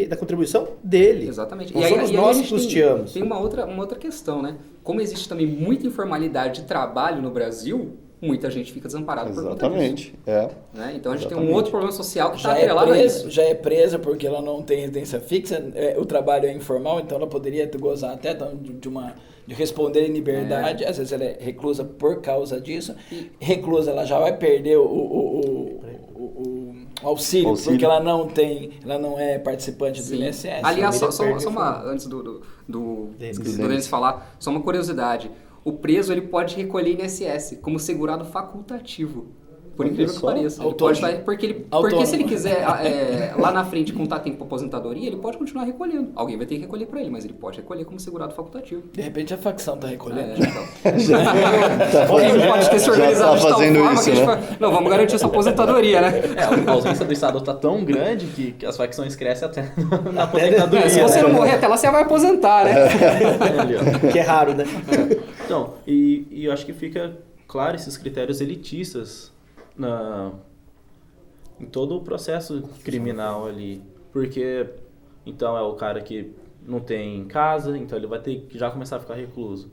da contribuição dele.
Exatamente.
Não somos
a
nós
gente
que custeamos.
Tem uma outra questão, né? Como existe também muita informalidade de trabalho no Brasil, muita gente fica desamparada por conta disso.
Exatamente, é.
Né? Então a gente tem
Exatamente.
um outro problema social que está
já
atrelado a isso.
já é presa porque ela não tem residência fixa, o trabalho é informal, então ela poderia gozar até de responder em liberdade. Às vezes ela é reclusa por causa disso. Reclusa, ela já vai perder o auxílio, porque ela não é participante do
Sim.
INSS.
Aliás,
família
só
perde
antes do
Denis.
Denis falar, só uma curiosidade. O preso ele pode recolher INSS como segurado facultativo. Por incrível que
só,
pareça. Ele
autônomo.
pode porque
Autônomo.
se ele quiser lá na frente contar tempo para aposentadoria, ele pode continuar recolhendo. Alguém vai ter que recolher para ele, mas ele pode recolher como segurado facultativo.
De repente a facção tá recolhendo.
Alguém pode ter se organizado de tal
fazendo
forma
isso,
que a gente
né?
fala, não, vamos garantir essa aposentadoria, né?
A ausência do Estado está tão grande que as facções crescem até na aposentadoria.
Se você não
né?
morrer até lá, você vai aposentar, né?
Ali, ó.
Que é raro, né?
Então, e eu acho que fica claro esses critérios elitistas em todo o processo criminal ali. Porque, então, é o cara que não tem casa, então ele vai ter que já começar a ficar recluso.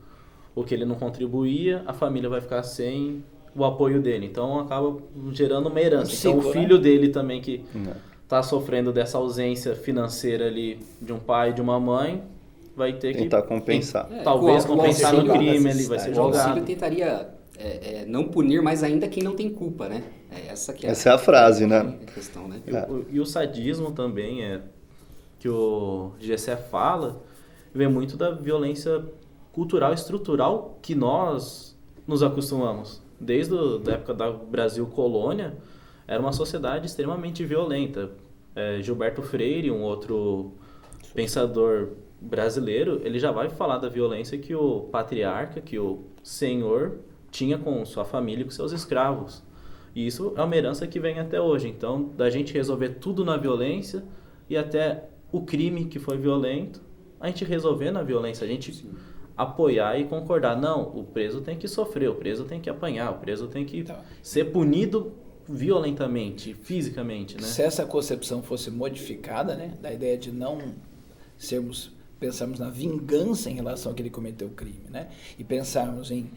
O que ele não contribuía, a família vai ficar sem o apoio dele. Então, acaba gerando uma herança. Então, o filho dele também que está sofrendo dessa ausência financeira ali de um pai e de uma mãe, vai ter que
Tentar compensar.
talvez
o
compensar no
auxílio-
crime, ele vai ser
O auxílio
jogado.
tentaria não punir mais ainda quem não tem culpa, né? Essa é
a frase, né?
a questão, né?
E o sadismo também que o GCE fala, vem muito da violência cultural e estrutural que nós nos acostumamos. Desde a época da Brasil colônia, era uma sociedade extremamente violenta. Gilberto Freire, um outro pensador brasileiro, ele já vai falar da violência que o patriarca, que o senhor tinha com sua família e com seus escravos. E isso é uma herança que vem até hoje. Então, da gente resolver tudo na violência e até o crime que foi violento, a gente resolver na violência, a gente apoiar e concordar. Não, o preso tem que sofrer, o preso tem que apanhar, o preso tem que ser punido violentamente, fisicamente, né?
Se essa concepção fosse modificada, né, da ideia de não pensarmos na vingança em relação a que ele cometeu o crime, né, e pensarmos em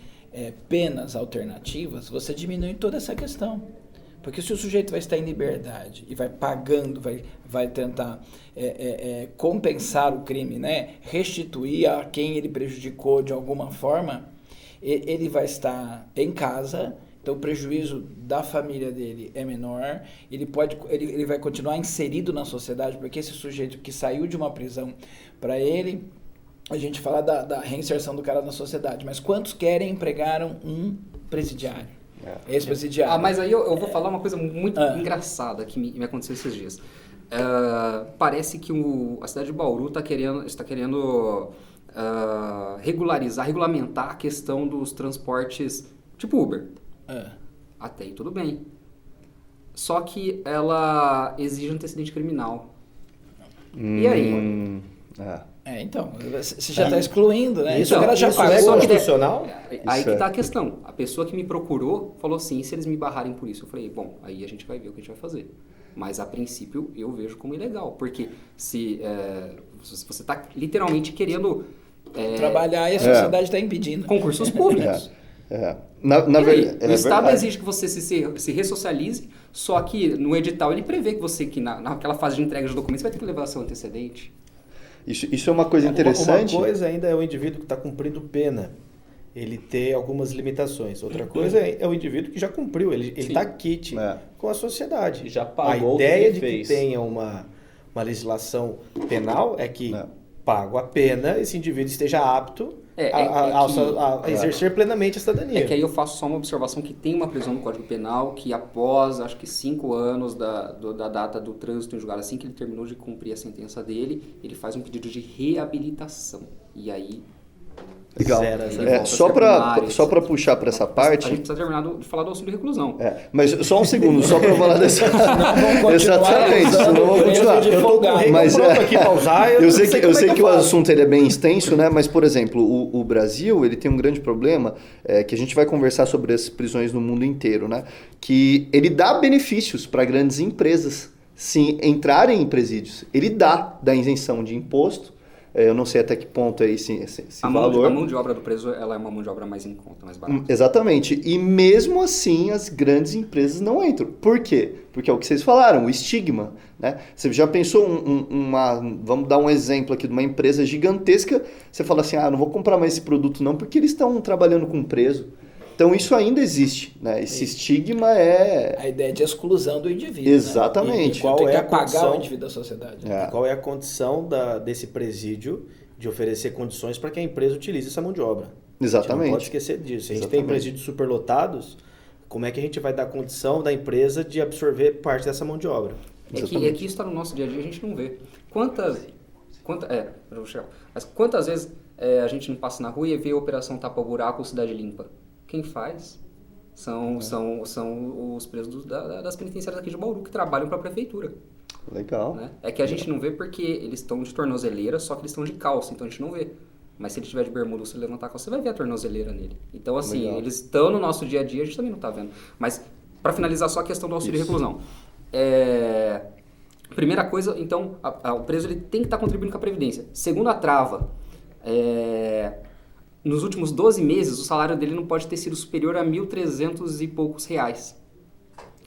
penas alternativas, você diminui toda essa questão. Porque se o sujeito vai estar em liberdade e vai pagando, vai tentar compensar o crime, né, restituir a quem ele prejudicou de alguma forma, ele vai estar em casa. Então o prejuízo da família dele é menor, ele vai continuar inserido na sociedade, porque esse sujeito que saiu de uma prisão, para ele, a gente fala da reinserção do cara na sociedade, mas quantos querem empregar um presidiário? Ex-presidiário.
Mas aí eu vou falar uma coisa muito engraçada que me aconteceu esses dias. Parece que a cidade de Bauru está querendo regulamentar a questão dos transportes tipo Uber. Até aí tudo bem. Só que ela exige antecedente criminal. E aí?
Então, você já está excluindo, né?
Isso,
o cara já
isso
pagou.
é
Só que-
constitucional?
Aí
Isso
que
é.
tá a questão. A pessoa que me procurou falou assim, e se eles me barrarem por isso? Eu falei, bom, aí a gente vai ver o que a gente vai fazer. Mas a princípio eu vejo como ilegal, porque se você está literalmente querendo
Trabalhar e a sociedade está impedindo.
concursos públicos.
Na
E aí,
verdade,
o Estado exige que você se ressocialize, só que no edital ele prevê que você, que naquela fase de entrega de documentos, você vai ter que levar seu antecedente.
Isso é uma coisa interessante.
Uma coisa ainda é o indivíduo que está cumprindo pena. Ele ter algumas limitações. Outra coisa é o indivíduo que já cumpriu. Ele está quite com a sociedade.
Já pagou
a
o que
ideia
ele
de
fez.
que tenha uma legislação penal é que, pago a pena, esse indivíduo esteja apto a exercer plenamente a cidadania.
É que aí eu faço só uma observação que tem uma prisão no Código Penal que após, acho que 5 anos da data do trânsito em julgado, assim que ele terminou de cumprir a sentença dele, ele faz um pedido de reabilitação. E aí...
Legal.
Zero,
Só para puxar para essa
A
parte.
gente precisa terminar de falar do auxílio de reclusão.
Mas só um segundo, só para falar dessa.
vamos continuar
Exatamente,
usando
senão vamos
o
continuar.
preço de folgado.
Mas
pronto aqui pra usar,
eu sei
não
que, eu sei que o
faço.
assunto ele é bem extenso, né? Mas, por exemplo, o Brasil ele tem um grande problema que a gente vai conversar sobre as prisões no mundo inteiro, né? Que ele dá benefícios para grandes empresas se entrarem em presídios. Ele dá isenção de imposto. Eu não sei até que ponto é esse valor.
A mão de obra do preso ela é uma mão de obra mais em conta, mais barata.
Exatamente. E mesmo assim as grandes empresas não entram. Por quê? Porque é o que vocês falaram, o estigma. Né? Você já pensou vamos dar um exemplo aqui de uma empresa gigantesca, você fala assim, não vou comprar mais esse produto não, porque eles estão trabalhando com preso. Então isso ainda existe, né? Esse estigma é...
A ideia de exclusão do indivíduo.
Exatamente.
Né? E qual tem que
a
apagar
condição-
o indivíduo da sociedade.
E qual é a condição desse presídio de oferecer condições para que a empresa utilize essa mão de obra? A gente
Exatamente.
não pode esquecer disso. Se a gente tem
Exatamente.
presídios superlotados, como é que a gente vai dar condição da empresa de absorver parte dessa mão de obra?
É que isso está no nosso dia a dia, a gente não vê. Quantas vezes a gente não passa na rua e vê a Operação Tapa Buraco ou Cidade Limpa? Quem faz são os presos das penitenciárias aqui de Bauru, que trabalham para a prefeitura.
Legal.
Né? É que a gente não vê porque eles estão de tornozeleira, só que eles estão de calça, então a gente não vê. Mas se ele tiver de bermuda ou se ele levantar a calça, você vai ver a tornozeleira nele. Então, assim,
Legal.
eles estão no nosso dia a dia, a gente também não está vendo. Mas, para finalizar só a questão do auxílio de reclusão. Primeira coisa, então, o preso ele tem que estar contribuindo com a Previdência. Segunda trava, nos últimos 12 meses, o salário dele não pode ter sido superior a 1.300 e poucos reais.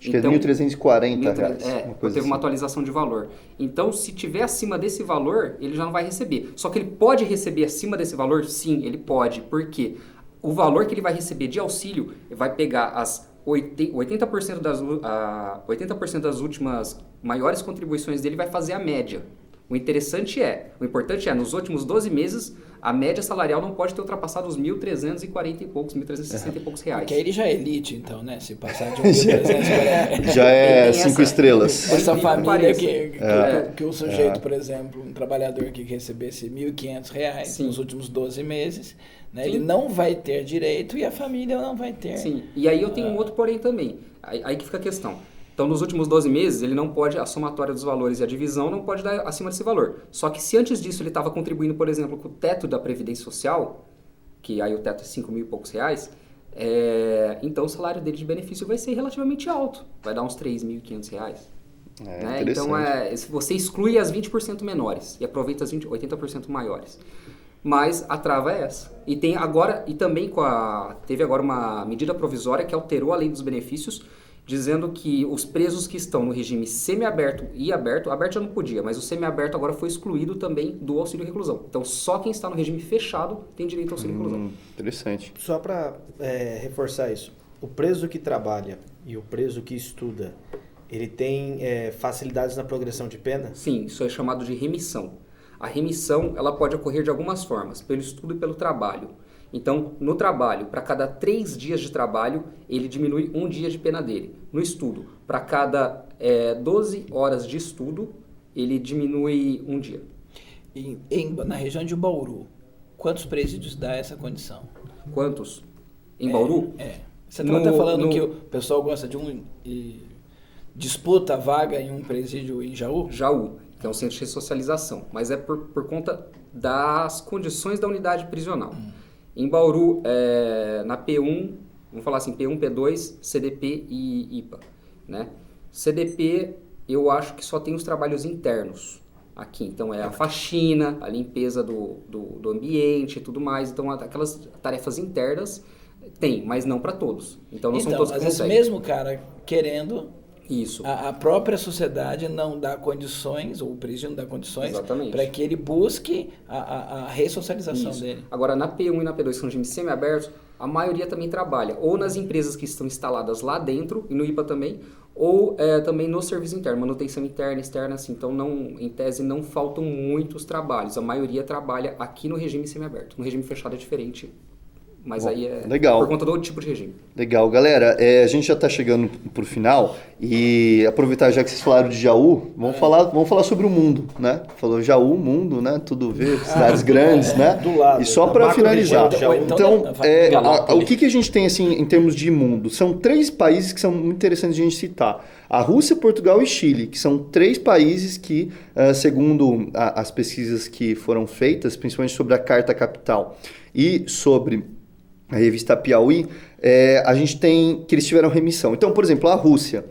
Acho que é 1.340 reais.
Teve uma atualização de valor. Então, se tiver acima desse valor, ele já não vai receber. Só que ele pode receber acima desse valor? Sim, ele pode. Por quê? O valor que ele vai receber de auxílio vai pegar as 80% das últimas maiores contribuições dele, vai fazer a média. O importante é, nos últimos 12 meses, a média salarial não pode ter ultrapassado os 1.340 e poucos, 1.360 e poucos reais.
Porque aí ele já é elite, então, né? Se passar de 1.340.
Já é
Tem
5 estrelas.
Essa família
parece.
que o sujeito, por exemplo, um trabalhador que recebesse R$ 1.500
Sim.
nos últimos 12 meses, né,
Sim.
ele não vai ter direito e a família não vai ter.
Sim, e aí eu tenho um outro porém também. Aí que fica a questão. Então, nos últimos 12 meses, ele não pode, a somatória dos valores e a divisão não pode dar acima desse valor. Só que se antes disso ele estava contribuindo, por exemplo, com o teto da Previdência Social, que aí o teto é 5 mil e poucos reais, então o salário dele de benefício vai ser relativamente alto. Vai dar uns 3.500 reais. Né? Então, você exclui as 20% menores e aproveita as 80% maiores. Mas a trava é essa. E tem agora, e também teve agora uma medida provisória que alterou a lei dos benefícios, dizendo que os presos que estão no regime semiaberto e aberto já não podia, mas o semiaberto agora foi excluído também do auxílio reclusão. Então só quem está no regime fechado tem direito ao auxílio reclusão.
Interessante.
Só para reforçar isso, o preso que trabalha e o preso que estuda, ele tem facilidades na progressão de pena?
Sim, isso é chamado de remissão. A remissão ela pode ocorrer de algumas formas, pelo estudo e pelo trabalho. Então, no trabalho, para cada 3 dias de trabalho, ele diminui 1 dia de pena dele. No estudo, para cada 12 horas de estudo, ele diminui 1 dia.
Na região de Bauru, quantos presídios dá essa condição?
Quantos? Em Bauru?
Você estava até falando que o pessoal gosta de disputa a vaga em um presídio em Jaú?
Jaú, que é um centro de ressocialização. Mas é por conta das condições da unidade prisional. Em Bauru, na P1, vamos falar assim, P1, P2, CDP e IPA, né? CDP, eu acho que só tem os trabalhos internos aqui. Então, é a faxina, a limpeza do ambiente e tudo mais. Então, aquelas tarefas internas tem, mas não para todos. Então, não são todos que
às vezes
conseguem.
mesmo o cara querendo...
Isso.
A própria sociedade não dá condições, ou o presídio não dá condições, para que ele busque a ressocialização dele.
Agora, na P1 e na P2, que são regimes semi-abertos, a maioria também trabalha ou nas empresas que estão instaladas lá dentro, e no IPA também, ou também no serviço interno, manutenção interna, externa, assim. Então, em tese, não faltam muitos trabalhos. A maioria trabalha aqui no regime semi-aberto. No regime fechado é diferente. Mas aí é
legal.
Por conta do tipo de regime.
Legal, galera. A gente já está chegando pro final e aproveitar já que vocês falaram de Jaú, vamos falar sobre o mundo, né? Falou Jaú, mundo, né? Tudo a ver, cidades grandes, né?
Do lado.
E só para finalizar,
Então,
o que a gente tem assim em termos de mundo? São 3 países que são muito interessantes de a gente citar. A Rússia, Portugal e Chile, que são 3 países que, segundo as pesquisas que foram feitas, principalmente sobre a Carta Capital e sobre a revista Piauí, a gente tem que eles tiveram remissão. Então, por exemplo, a Rússia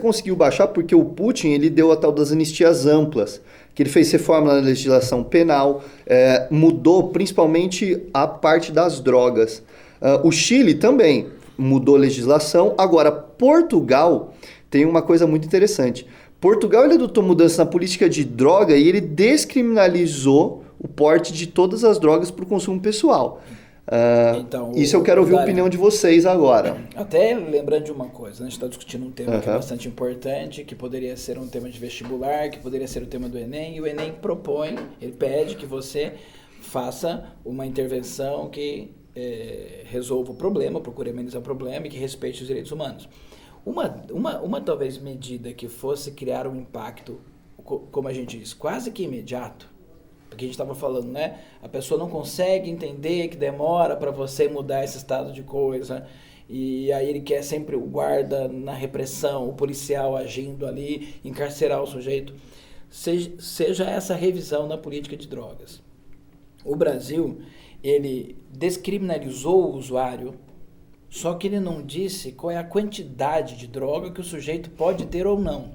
conseguiu baixar porque o Putin ele deu a tal das anistias amplas, que ele fez reforma na legislação penal, mudou principalmente a parte das drogas. O Chile também mudou a legislação. Agora, Portugal tem uma coisa muito interessante. Portugal ele adotou mudança na política de droga e ele descriminalizou o porte de todas as drogas para o consumo pessoal.
Então,
isso eu quero ouvir a opinião de vocês agora.
Até lembrando de uma coisa, a gente está discutindo um tema que é bastante importante, que poderia ser um tema de vestibular, que poderia ser o tema do Enem, e o Enem propõe, ele pede que você faça uma intervenção que resolva o problema, procure amenizar o problema e que respeite os direitos humanos. Uma talvez medida que fosse criar um impacto, como a gente diz, quase que imediato, porque a gente estava falando, né? A pessoa não consegue entender que demora para você mudar esse estado de coisa. E aí ele quer sempre o guarda na repressão, o policial agindo ali, encarcerar o sujeito. Seja essa revisão na política de drogas. O Brasil, ele descriminalizou o usuário, só que ele não disse qual é a quantidade de droga que o sujeito pode ter ou não.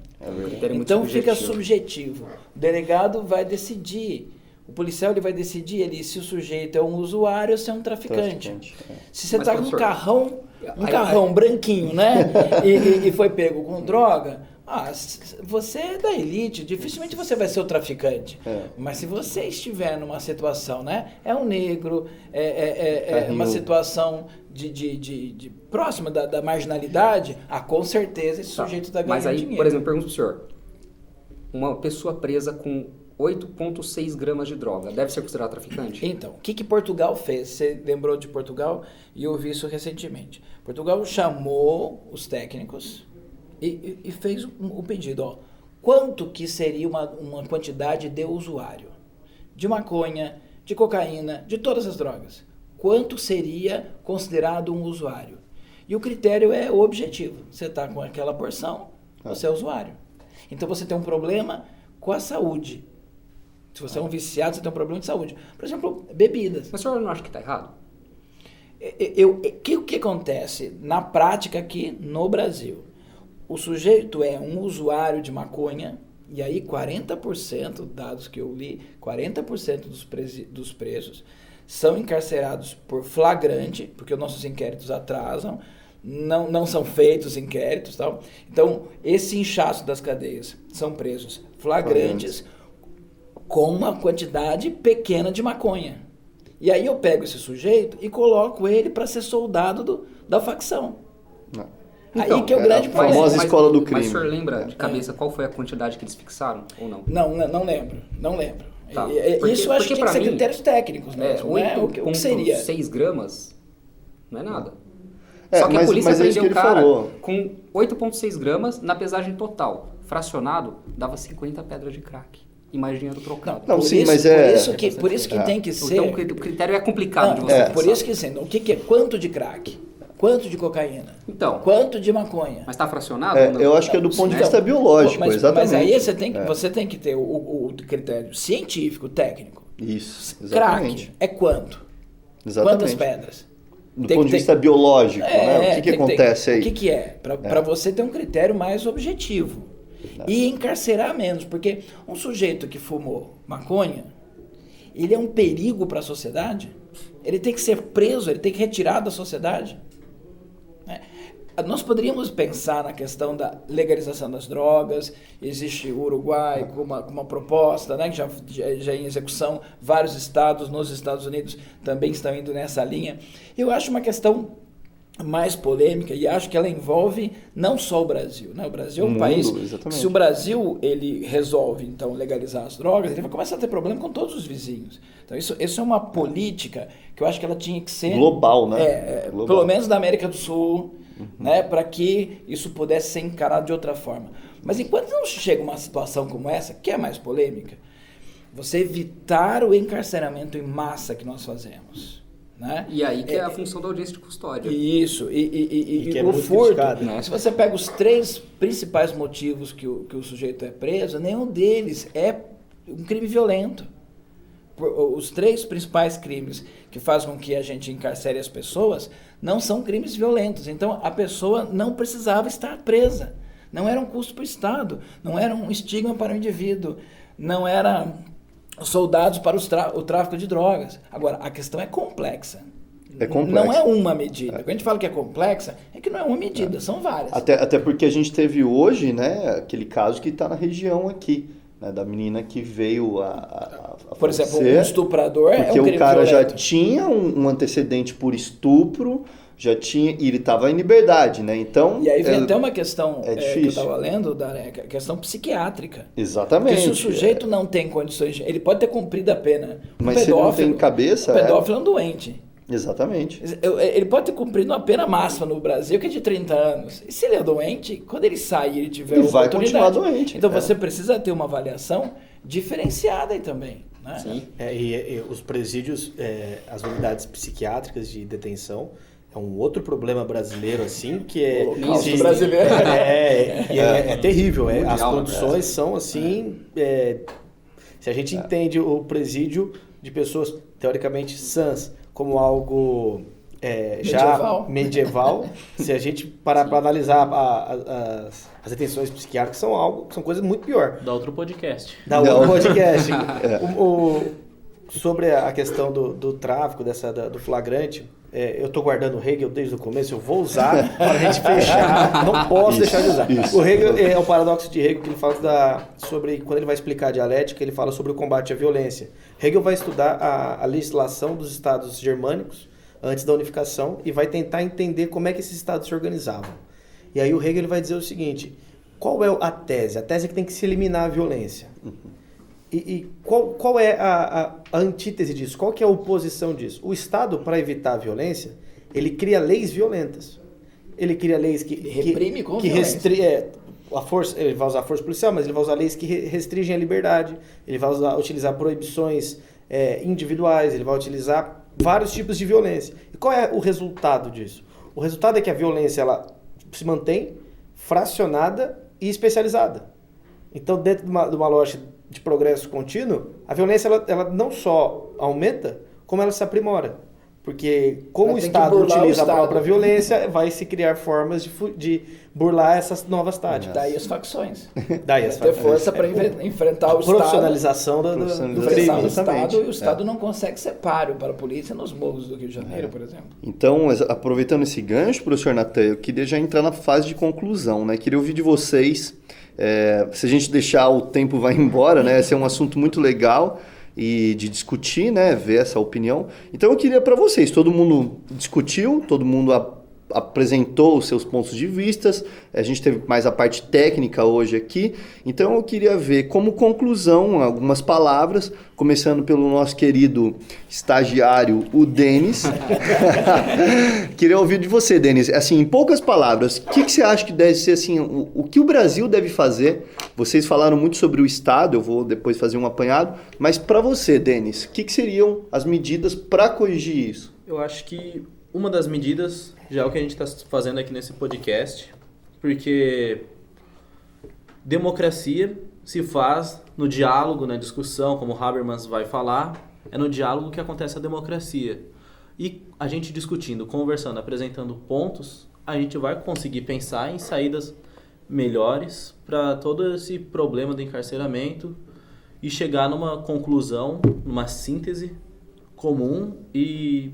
Então fica subjetivo. O delegado vai decidir. O policial ele vai decidir se o sujeito é um usuário ou se é um traficante. Se você está com um carrão branquinho, né? e foi pego com droga, você é da elite, dificilmente você vai ser o traficante. Mas se você estiver numa situação, né? É um negro, uma situação de próxima da marginalidade, com certeza esse sujeito está ganhando dinheiro.
Mas aí, por exemplo, pergunto para o senhor, uma pessoa presa com 8,6 gramas de droga, deve ser considerado traficante?
Então, o que Portugal fez? Você lembrou de Portugal? E eu vi isso recentemente. Portugal chamou os técnicos e fez um pedido. Quanto que seria uma quantidade de usuário? De maconha, de cocaína, de todas as drogas. Quanto seria considerado um usuário? E o critério é objetivo. Você está com aquela porção, você é usuário. Então você tem um problema com a saúde. Se você é um viciado, você tem um problema de saúde. Por exemplo, bebidas.
Mas o senhor não acha que está errado?
O que acontece na prática aqui no Brasil? O sujeito é um usuário de maconha, e aí 40%, dados que eu li, 40% dos presos são encarcerados por flagrante, porque os nossos inquéritos atrasam, não são feitos inquéritos, tal. Então, esse inchaço das cadeias são presos flagrantes com uma quantidade pequena de maconha. E aí eu pego esse sujeito e coloco ele para ser soldado da facção.
Então,
aí que é o grande problema.
A famosa escola do crime.
Mas o senhor lembra de cabeça qual foi a quantidade que eles fixaram ou não?
Não lembro.
Tá.
Isso acho que tinha que ser critérios técnicos mesmo, né? O que seria?
6 gramas não é nada.
É,
Só que a polícia prendeu o cara
falou.
com 8,6 gramas na pesagem total. Fracionado, dava 50 pedras de crack. E mais dinheiro trocado.
Não, sim, mas
Por isso que tem que ser...
Então o critério é complicado de você
Por isso que sim. O que é quanto de crack? Quanto de cocaína?
Então.
Quanto de maconha?
Mas está fracionado? Ou não?
Eu acho que é do ponto de vista biológico, exatamente.
Mas aí você tem que ter o critério científico, técnico.
Isso,
Crack
exatamente.
é quanto?
Exatamente.
Quantas pedras?
Do
Tem
ponto
que
de vista biológico, né? O que
tem
acontece aí?
O que é? Para você ter um critério mais objetivo. E encarcerar menos. Porque um sujeito que fumou maconha, ele é um perigo para a sociedade. Ele tem que ser preso, ele tem que retirar da sociedade. Nós poderíamos pensar na questão da legalização das drogas. Existe o Uruguai com uma proposta, né, que já é em execução. Vários estados nos Estados Unidos também estão indo nessa linha. Eu acho uma questão mais polêmica e acho que ela envolve não só o Brasil. Né? O Brasil é um país que, se o Brasil ele resolve então legalizar as drogas, ele vai começar a ter problema com todos os vizinhos. Então isso é uma política que eu acho que ela tinha que ser
global, né?
Global. Pelo menos da América do Sul, né, para que isso pudesse ser encarado de outra forma. Mas enquanto não chega uma situação como essa, que é mais polêmica, você evitar o encarceramento em massa que nós fazemos. Né?
E aí que é a função da audiência de custódia.
Isso, e
que é
o
muito
furto,
criticado,
né? Se você pega os 3 principais motivos que o sujeito é preso, nenhum deles é um crime violento. Os 3 principais crimes que fazem com que a gente encarcere as pessoas não são crimes violentos. Então, a pessoa não precisava estar presa. Não era um custo para o Estado, não era um estigma para o indivíduo, não era soldados para o tráfico de drogas. Agora, a questão é complexa.
É complexa.
Não é uma medida. Quando a gente fala que é complexa, é que não é uma medida, são várias.
Até porque a gente teve hoje, né, aquele caso que está na região aqui, né, da menina que veio a
por exemplo, um estuprador é um crime
porque o cara
violento.
já tinha um antecedente por estupro, já tinha, e ele estava em liberdade, né? Então,
e aí vem até uma questão que eu
difícil.
estava lendo, Dareca, questão psiquiátrica.
Exatamente.
Porque se o sujeito não tem condições, ele pode ter cumprido a pena.
Mas se ele não tem cabeça...
O pedófilo é um doente.
Exatamente.
Ele pode ter cumprido uma pena máxima no Brasil, que é de 30 anos. E se ele é doente, quando ele sair e ele tiver
ele vai
oportunidade...
continuar doente.
Então você precisa ter uma avaliação diferenciada aí também. Né?
Sim.
E os presídios, as unidades psiquiátricas de detenção, é um outro problema brasileiro, assim, que é...
O holocausto brasileiro.
É terrível.
Mundial,
as condições são, assim... se a gente entende o presídio de pessoas, teoricamente, sãs, como algo já medieval, se a gente parar para analisar as detenções psiquiátricas, são coisas muito pior.
Dá outro podcast.
Dá outro podcast. Sobre a questão do tráfico, do flagrante, eu estou guardando o Hegel desde o começo, eu vou usar para a gente fechar, não posso deixar de usar. O Hegel é o paradoxo de Hegel, que ele fala sobre, quando ele vai explicar a dialética, ele fala sobre o combate à violência. Hegel vai estudar a legislação dos estados germânicos antes da unificação e vai tentar entender como é que esses estados se organizavam. E aí o Hegel ele vai dizer o seguinte: qual é a tese? A tese é que tem que se eliminar a violência. E qual é a antítese disso? Qual que é a oposição disso? O Estado, para evitar a violência, ele cria leis violentas. Ele cria leis que
reprime com
que restringem a força. Ele vai usar a força policial, mas ele vai usar leis que restringem a liberdade. Ele vai utilizar proibições individuais. Ele vai utilizar vários tipos de violência. E qual é o resultado disso? O resultado é que a violência ela se mantém fracionada e especializada. Então, dentro de uma lógica de progresso contínuo, a violência ela não só aumenta, como ela se aprimora. Porque como o Estado utiliza a própria violência, vai se criar formas de burlar essas novas táticas.
Daí as facções.
Ter
força para enfrentar o
profissionalização
Estado.
profissionalização
do Estado, e o Estado não consegue ser páreo para a polícia nos morros do Rio de Janeiro, por exemplo.
Então, aproveitando esse gancho, professor Natan, eu queria já entrar na fase de conclusão, né? Queria ouvir de vocês, se a gente deixar o tempo vai embora, né? Esse é um assunto muito legal e de discutir, né? Ver essa opinião. Então eu queria para vocês, todo mundo discutiu, todo mundo apresentou os seus pontos de vistas, a gente teve mais a parte técnica hoje aqui, então eu queria ver como conclusão algumas palavras, começando pelo nosso querido estagiário, o Denis. Queria ouvir de você, Denis, assim, em poucas palavras, o que você acha que deve ser, assim, o que o Brasil deve fazer? Vocês falaram muito sobre o Estado, eu vou depois fazer um apanhado, mas para você, Denis, o que seriam as medidas para corrigir isso?
Eu acho que uma das medidas já é o que a gente está fazendo aqui nesse podcast, porque democracia se faz no diálogo, na discussão, como o Habermas vai falar, é no diálogo que acontece a democracia. E a gente discutindo, conversando, apresentando pontos, a gente vai conseguir pensar em saídas melhores para todo esse problema do encarceramento e chegar numa conclusão, numa síntese comum e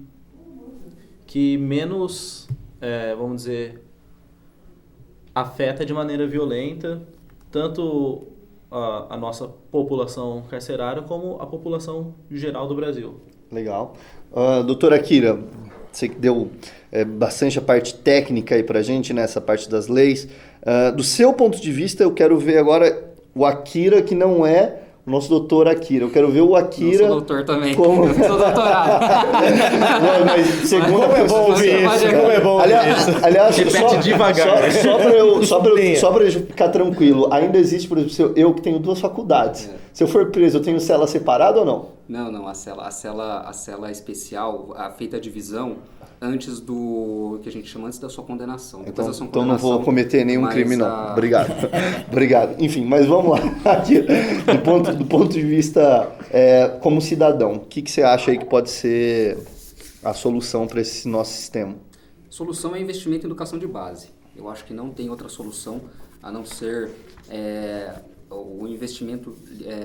que menos, vamos dizer, afeta de maneira violenta tanto a nossa população carcerária como a população geral do Brasil.
Legal. Doutora Kira, você que deu bastante a parte técnica aí pra gente, né, essa parte das leis. Do seu ponto de vista, eu quero ver agora o Akira, que não é o nosso doutor Akira. Eu quero ver o Akira...
Eu sou doutor também.
Como...
Eu sou doutorado.
Não, mas segundo...
Como é bom ouvir isso, como é bom ouvir isso.
Aliás,
Repete devagar.
Só pra eu ficar tranquilo, ainda existe, por exemplo, eu que tenho 2 faculdades. Se eu for preso, eu tenho cela separada ou não?
Não, a cela especial, feita a divisão antes do que a gente chama antes da sua condenação.
Então não vou cometer nenhum crime, não. Obrigado. Obrigado. Enfim, mas vamos lá. Aqui, do ponto de vista como cidadão, o que você acha aí que pode ser a solução para esse nosso sistema?
A solução é investimento em educação de base. Eu acho que não tem outra solução a não ser o investimento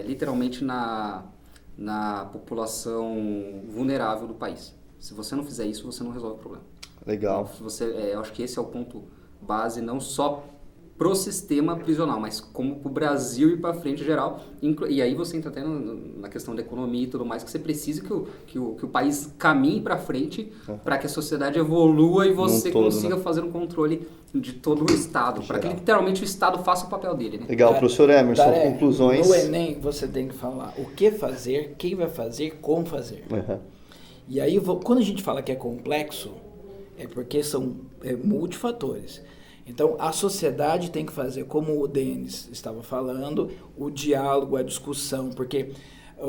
literalmente na população vulnerável do país. Se você não fizer isso, você não resolve o problema.
Legal.
Eu acho que esse é o ponto base, não só pro sistema prisional, mas como pro Brasil e para frente em geral. E aí você entra até na questão da economia e tudo mais, que você precisa que o país caminhe para frente para que a sociedade evolua e você consiga fazer um controle de todo o Estado, para que literalmente o Estado faça o papel dele. Né?
Legal, professor Emerson, conclusões.
No Enem você tem que falar o que fazer, quem vai fazer, como fazer.
Uhum.
E aí, quando a gente fala que é complexo, é porque são multifatores. Então, a sociedade tem que fazer, como o Denis estava falando, o diálogo, a discussão, porque,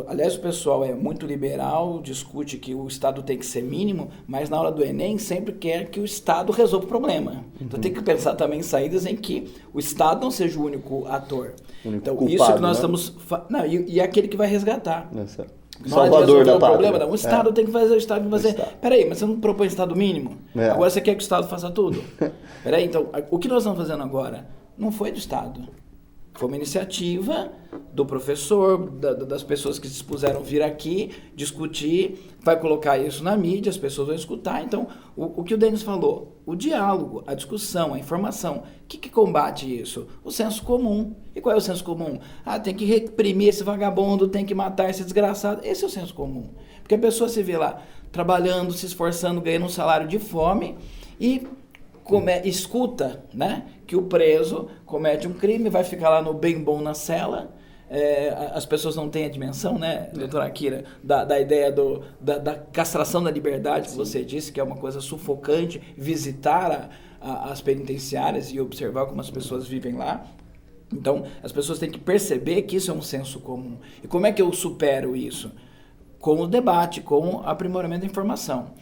aliás, o pessoal é muito liberal, discute que o Estado tem que ser mínimo, mas na hora do Enem sempre quer que o Estado resolva o problema. Então, tem que pensar também em saídas em que o Estado não seja o único ator. Então, culpado, isso que nós estamos... Não, e aquele que vai resgatar.
Salvador da pátria.
Problema, não. O Estado tem que fazer, o Estado tem que fazer. Peraí, mas você não propõe Estado mínimo? Agora você quer que o Estado faça tudo? Peraí, então, o que nós estamos fazendo agora não foi do Estado. Foi uma iniciativa do professor, das pessoas que se dispuseram a vir aqui, discutir, vai colocar isso na mídia, as pessoas vão escutar. Então, o que o Denis falou, o diálogo, a discussão, a informação, o que combate isso? O senso comum. E qual é o senso comum? Tem que reprimir esse vagabundo, tem que matar esse desgraçado. Esse é o senso comum. Porque a pessoa se vê lá trabalhando, se esforçando, ganhando um salário de fome e escuta, né, que o preso comete um crime, vai ficar lá no bem bom na cela. As pessoas não têm a dimensão, né, doutora Akira, da ideia da castração da liberdade, que você disse, que é uma coisa sufocante, visitar as penitenciárias e observar como as pessoas vivem lá. Então, as pessoas têm que perceber que isso é um senso comum. E como é que eu supero isso? Com o debate, com o aprimoramento da informação.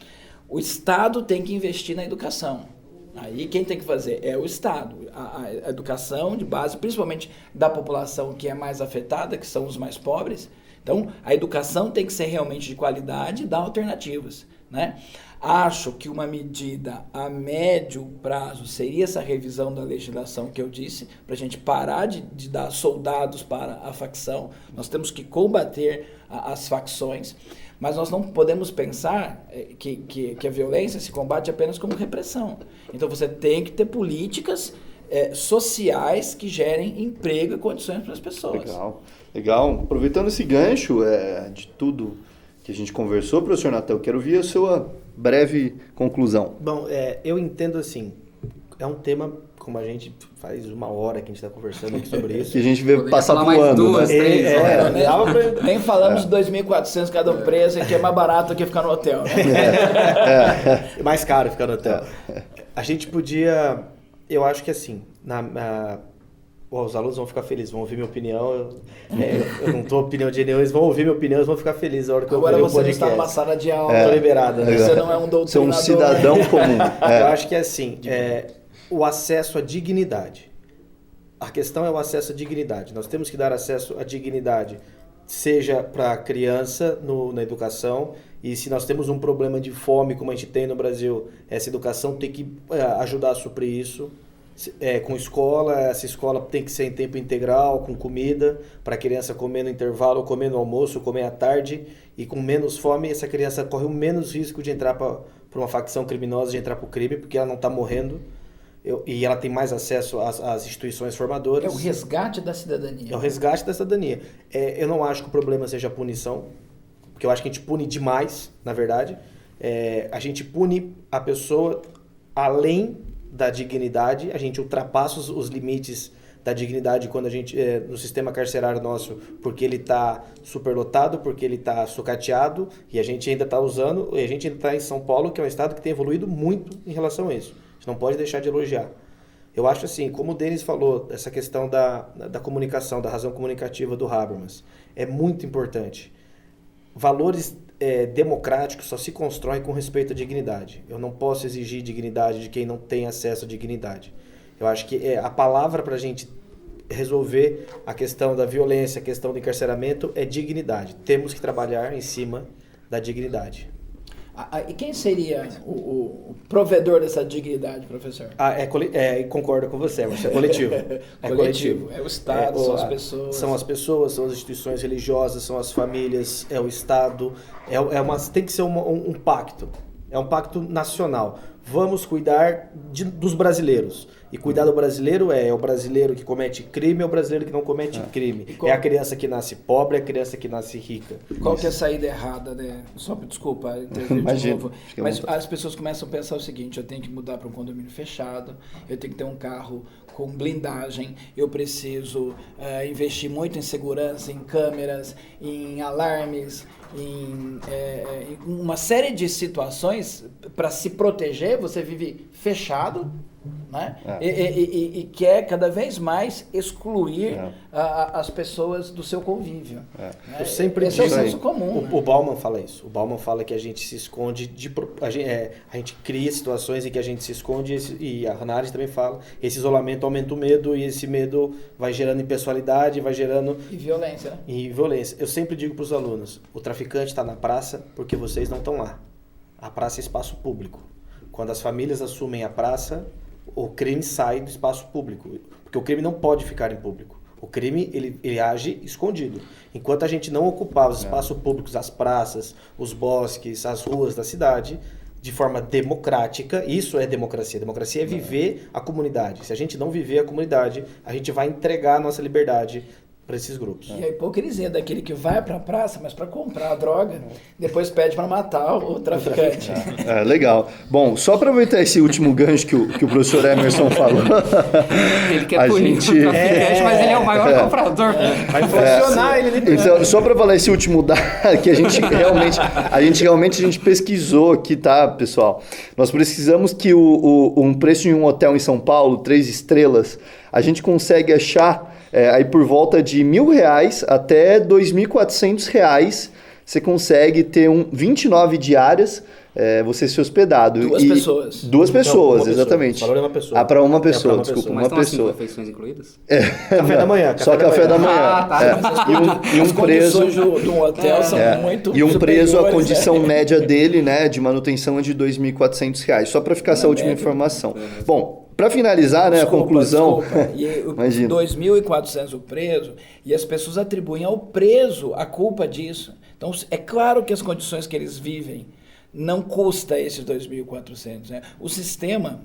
O Estado tem que investir na educação. Aí quem tem que fazer é o Estado. A educação de base, principalmente da população que é mais afetada, que são os mais pobres. Então, a educação tem que ser realmente de qualidade e dar alternativas, né? Acho que uma medida a médio prazo seria essa revisão da legislação que eu disse, para a gente parar de dar soldados para a facção. Nós temos que combater as facções, mas nós não podemos pensar que a violência se combate apenas como repressão. Então você tem que ter políticas sociais que gerem emprego e condições para as pessoas.
Legal. Aproveitando esse gancho de tudo que a gente conversou, professor Natel, quero ouvir a sua breve conclusão.
Bom, eu entendo assim, é um tema, como a gente faz 1 hora que a gente está conversando aqui sobre isso.
Que a gente vê passar voando.
Mais 2, 3
horas. Nem falamos de 2.400 cada um preso, que é mais barato que ficar no hotel. Né?
É mais caro ficar no hotel. A gente podia, eu acho que assim, os alunos vão ficar felizes, vão ouvir minha opinião. Eu não estou opinião de nenhum, eles vão ouvir minha opinião, eles vão ficar felizes na hora que
agora
eu ouvir o
podcast. Agora você está numa sala de aula. Estou liberado. Né? Você não é um doutrinador.
Você é um cidadão comum.
Eu acho que é assim, o acesso à dignidade. A questão é o acesso à dignidade. Nós temos que dar acesso à dignidade, seja para a criança na educação, e se nós temos um problema de fome, como a gente tem no Brasil, essa educação tem que ajudar a suprir isso. Com escola, essa escola tem que ser em tempo integral, com comida, para a criança comer no intervalo, comer no almoço, comer à tarde, e com menos fome, essa criança corre o menos risco de entrar para uma facção criminosa, de entrar para o crime, porque ela não está morrendo, e ela tem mais acesso às instituições formadoras.
É o resgate da cidadania.
É o resgate da cidadania. Eu não acho que o problema seja a punição, porque eu acho que a gente pune demais, na verdade. A gente pune a pessoa além da dignidade, a gente ultrapassa os limites da dignidade quando a gente no sistema carcerário nosso, porque ele está superlotado, porque ele está sucateado, e a gente ainda está usando, e a gente ainda está em São Paulo, que é um estado que tem evoluído muito em relação a isso. A gente não pode deixar de elogiar. Eu acho assim, como o Denis falou, essa questão da comunicação, da razão comunicativa do Habermas, é muito importante. Valores democráticos só se constroem com respeito à dignidade. Eu não posso exigir dignidade de quem não tem acesso à dignidade. Eu acho que a palavra para a gente resolver a questão da violência, a questão do encarceramento é dignidade. Temos que trabalhar em cima da dignidade.
E quem seria o provedor dessa dignidade, professor?
Concordo com você, mas é coletivo. Coletivo.
É o Estado, são as pessoas.
São as pessoas, são as instituições religiosas, são as famílias, é o Estado. Tem que ser um pacto. É um pacto nacional. Vamos cuidar dos brasileiros. E cuidar do brasileiro é o brasileiro que comete crime, é o brasileiro que não comete crime. É a criança que nasce pobre, é a criança que nasce rica.
Qual que é a saída errada, né? Só desculpa intervir de novo. Mas as pessoas começam a pensar o seguinte: eu tenho que mudar para um condomínio fechado, eu tenho que ter um carro com blindagem, eu preciso investir muito em segurança, em câmeras, em alarmes, em uma série de situações para se proteger. Você vive fechado, né? E quer cada vez mais excluir as pessoas do seu convívio.
Eu sempre
Esse é o
digo,
senso comum.
O Bauman fala isso. O Bauman fala que a gente se esconde, a gente cria situações em que a gente se esconde, e a Hannah Arendt também fala, esse isolamento aumenta o medo, e esse medo vai gerando impessoalidade, vai gerando...
E violência, né?
E violência. Eu sempre digo para os alunos, o traficante está na praça porque vocês não estão lá. A praça é espaço público. Quando as famílias assumem a praça, o crime sai do espaço público, porque o crime não pode ficar em público. O crime, ele age escondido. Enquanto a gente não ocupar os espaços públicos, as praças, os bosques, as ruas da cidade, de forma democrática, isso é democracia. Democracia é viver a comunidade. Se a gente não viver a comunidade, a gente vai entregar a nossa liberdade para esses grupos.
E a hipocrisia daquele que vai para a praça, mas para comprar a droga, depois pede para matar o traficante.
Legal. Bom, só para aproveitar esse último gancho que o professor Emerson falou.
Ele quer punir o traficante, mas ele é o maior comprador.
Vai funcionar ele liberando.
Então, só para falar esse último dado que a gente realmente pesquisou aqui, tá, pessoal? Nós precisamos que um preço de um hotel em São Paulo, 3 estrelas, a gente consegue achar aí por volta de R$1.000 até R$2.400, você consegue ter 29 diárias, você ser hospedado. Duas pessoas, exatamente.
O valor é uma pessoa.
Para uma pessoa, desculpa,
Mas
uma pessoa.
Mas refeições incluídas?
Café da manhã.
Só café da manhã. E um preço
de um hotel são muito
e um preço, a
superiores,
condição média dele, né, de manutenção é de R$2.400. Só para ficar essa última informação. Bom, para finalizar, né, a conclusão...
E R$2.400 o preso, e as pessoas atribuem ao preso a culpa disso. Então, é claro que as condições que eles vivem não custa esses R$2.400. Né? O sistema,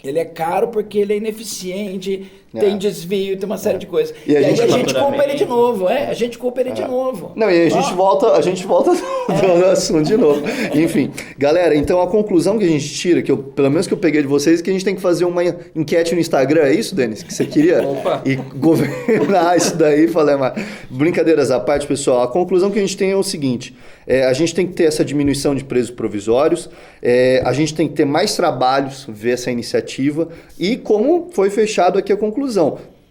ele é caro porque ele é ineficiente, tem desvio, tem uma série de coisas. E aí a gente culpa ele de novo, a gente culpa ele de novo.
Não, e aí a gente volta no assunto de novo. Enfim, galera, então a conclusão que a gente tira, pelo menos que eu peguei de vocês, é que a gente tem que fazer uma enquete no Instagram, é isso, Denis? Que você queria? E governar isso daí, falei, mas brincadeiras à parte, pessoal, a conclusão que a gente tem é o seguinte, a gente tem que ter essa diminuição de presos provisórios, a gente tem que ter mais trabalhos, ver essa iniciativa, e como foi fechado aqui a conclusão,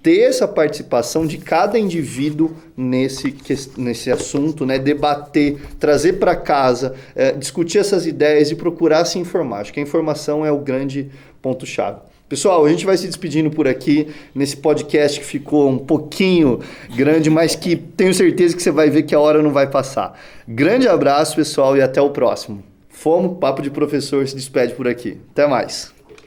ter essa participação de cada indivíduo nesse assunto, né? Debater, trazer para casa, discutir essas ideias e procurar se informar. Acho que a informação é o grande ponto-chave. Pessoal, a gente vai se despedindo por aqui nesse podcast que ficou um pouquinho grande, mas que tenho certeza que você vai ver que a hora não vai passar. Grande abraço, pessoal, e até o próximo. Fomos, Papo de Professor se despede por aqui. Até mais.